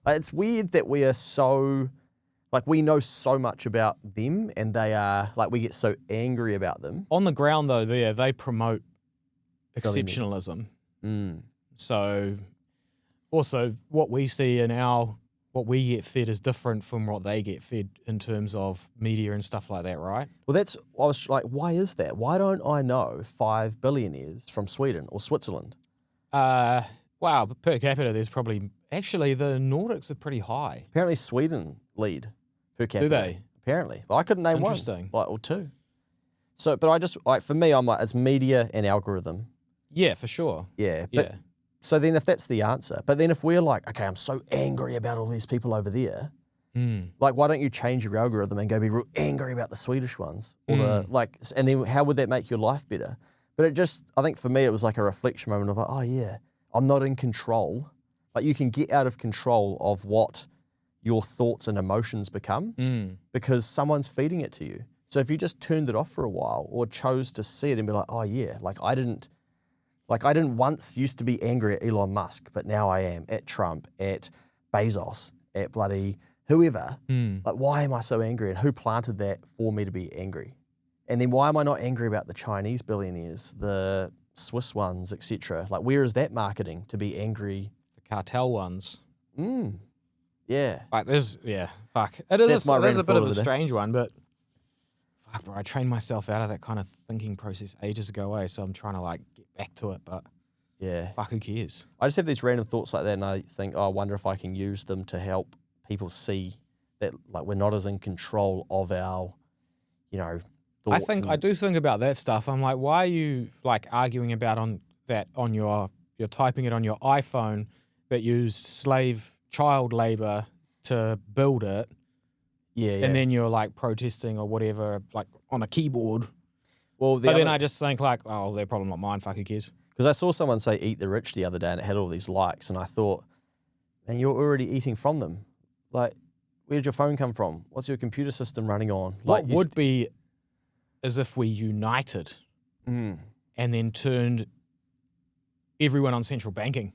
Like, it's weird that we are so, like, we know so much about them and they are, like, we get so angry about them. On the ground, though, they promote exceptionalism. So also what we see in what we get fed is different from what they get fed in terms of media and stuff like that, right? Well, I was like, why is that? Why don't I know 5 billionaires from Sweden or Switzerland? Wow, but per capita, there's probably Actually, the Nordics are pretty high. Apparently Sweden lead per capita. Do they? Apparently. But I couldn't name one. Interesting. Or two. So, but I just, for me, I'm like, it's media and algorithm. Yeah, for sure. Yeah. But, so then if that's the answer, but then if we're like, okay, I'm so angry about all these people over there, like, why don't you change your algorithm and go be real angry about the Swedish ones? Or and then how would that make your life better? But it just, I think for me, it was like a reflection moment of like, oh yeah, I'm not in control. Like you can get out of control of what your thoughts and emotions become because someone's feeding it to you. So if you just turned it off for a while or chose to see it and be like, oh yeah, I didn't once used to be angry at Elon Musk, but now I am at Trump, at Bezos, at bloody whoever. Like, why am I so angry? And who planted that for me to be angry? And then why am I not angry about the Chinese billionaires, the Swiss ones, etc.? Like, where is that marketing to be angry? The cartel ones. Yeah. Like, fuck. It is a bit of a strange one, but fuck, bro, I trained myself out of that kind of thinking process ages ago, so I'm trying to, like, get back to it, but yeah, fuck, who cares? I just have these random thoughts like that, and I think, oh, I wonder if I can use them to help people see that, like, we're not as in control of our, thoughts. I do think about that stuff. I'm like, why are you, like, arguing about you're typing it on your iPhone that used child labor to build it. Yeah. And then you're like protesting or whatever, like on a keyboard. Well, then I just think like, oh, they're probably not mine. Fuck, who cares? Because I saw someone say "eat the rich" the other day, and it had all these likes, and I thought, man, you're already eating from them. Like, where did your phone come from? What's your computer system running on? What would be as if we united and then turned everyone on central banking.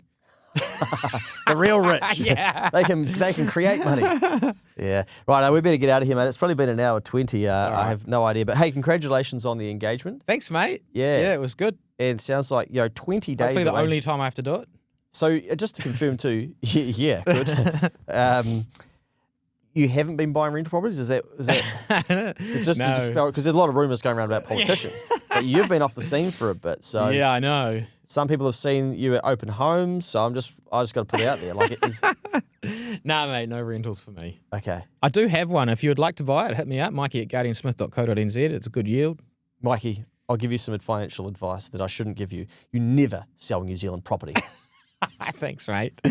The real rich. Yeah. They can create money. Yeah. Right, we better get out of here, mate. It's probably been an hour 20. Right. I have no idea. But hey, congratulations on the engagement. Thanks, mate. Yeah. Yeah, it was good. And it sounds like, 20 days Hopefully the away. only time I have to do it. So just to confirm too, yeah, good. You haven't been buying rental properties? Is that it's just to dispel, because there's a lot of rumours going around about politicians. But you've been off the scene for a bit, so yeah, I know. Some people have seen you at open homes, so I just got to put it out there. Like it is. Nah, mate, no rentals for me. Okay. I do have one. If you would like to buy it, hit me up, Mikey at guardiansmith.co.nz. It's a good yield. Mikey, I'll give you some financial advice that I shouldn't give you. You never sell New Zealand property. Thanks, mate.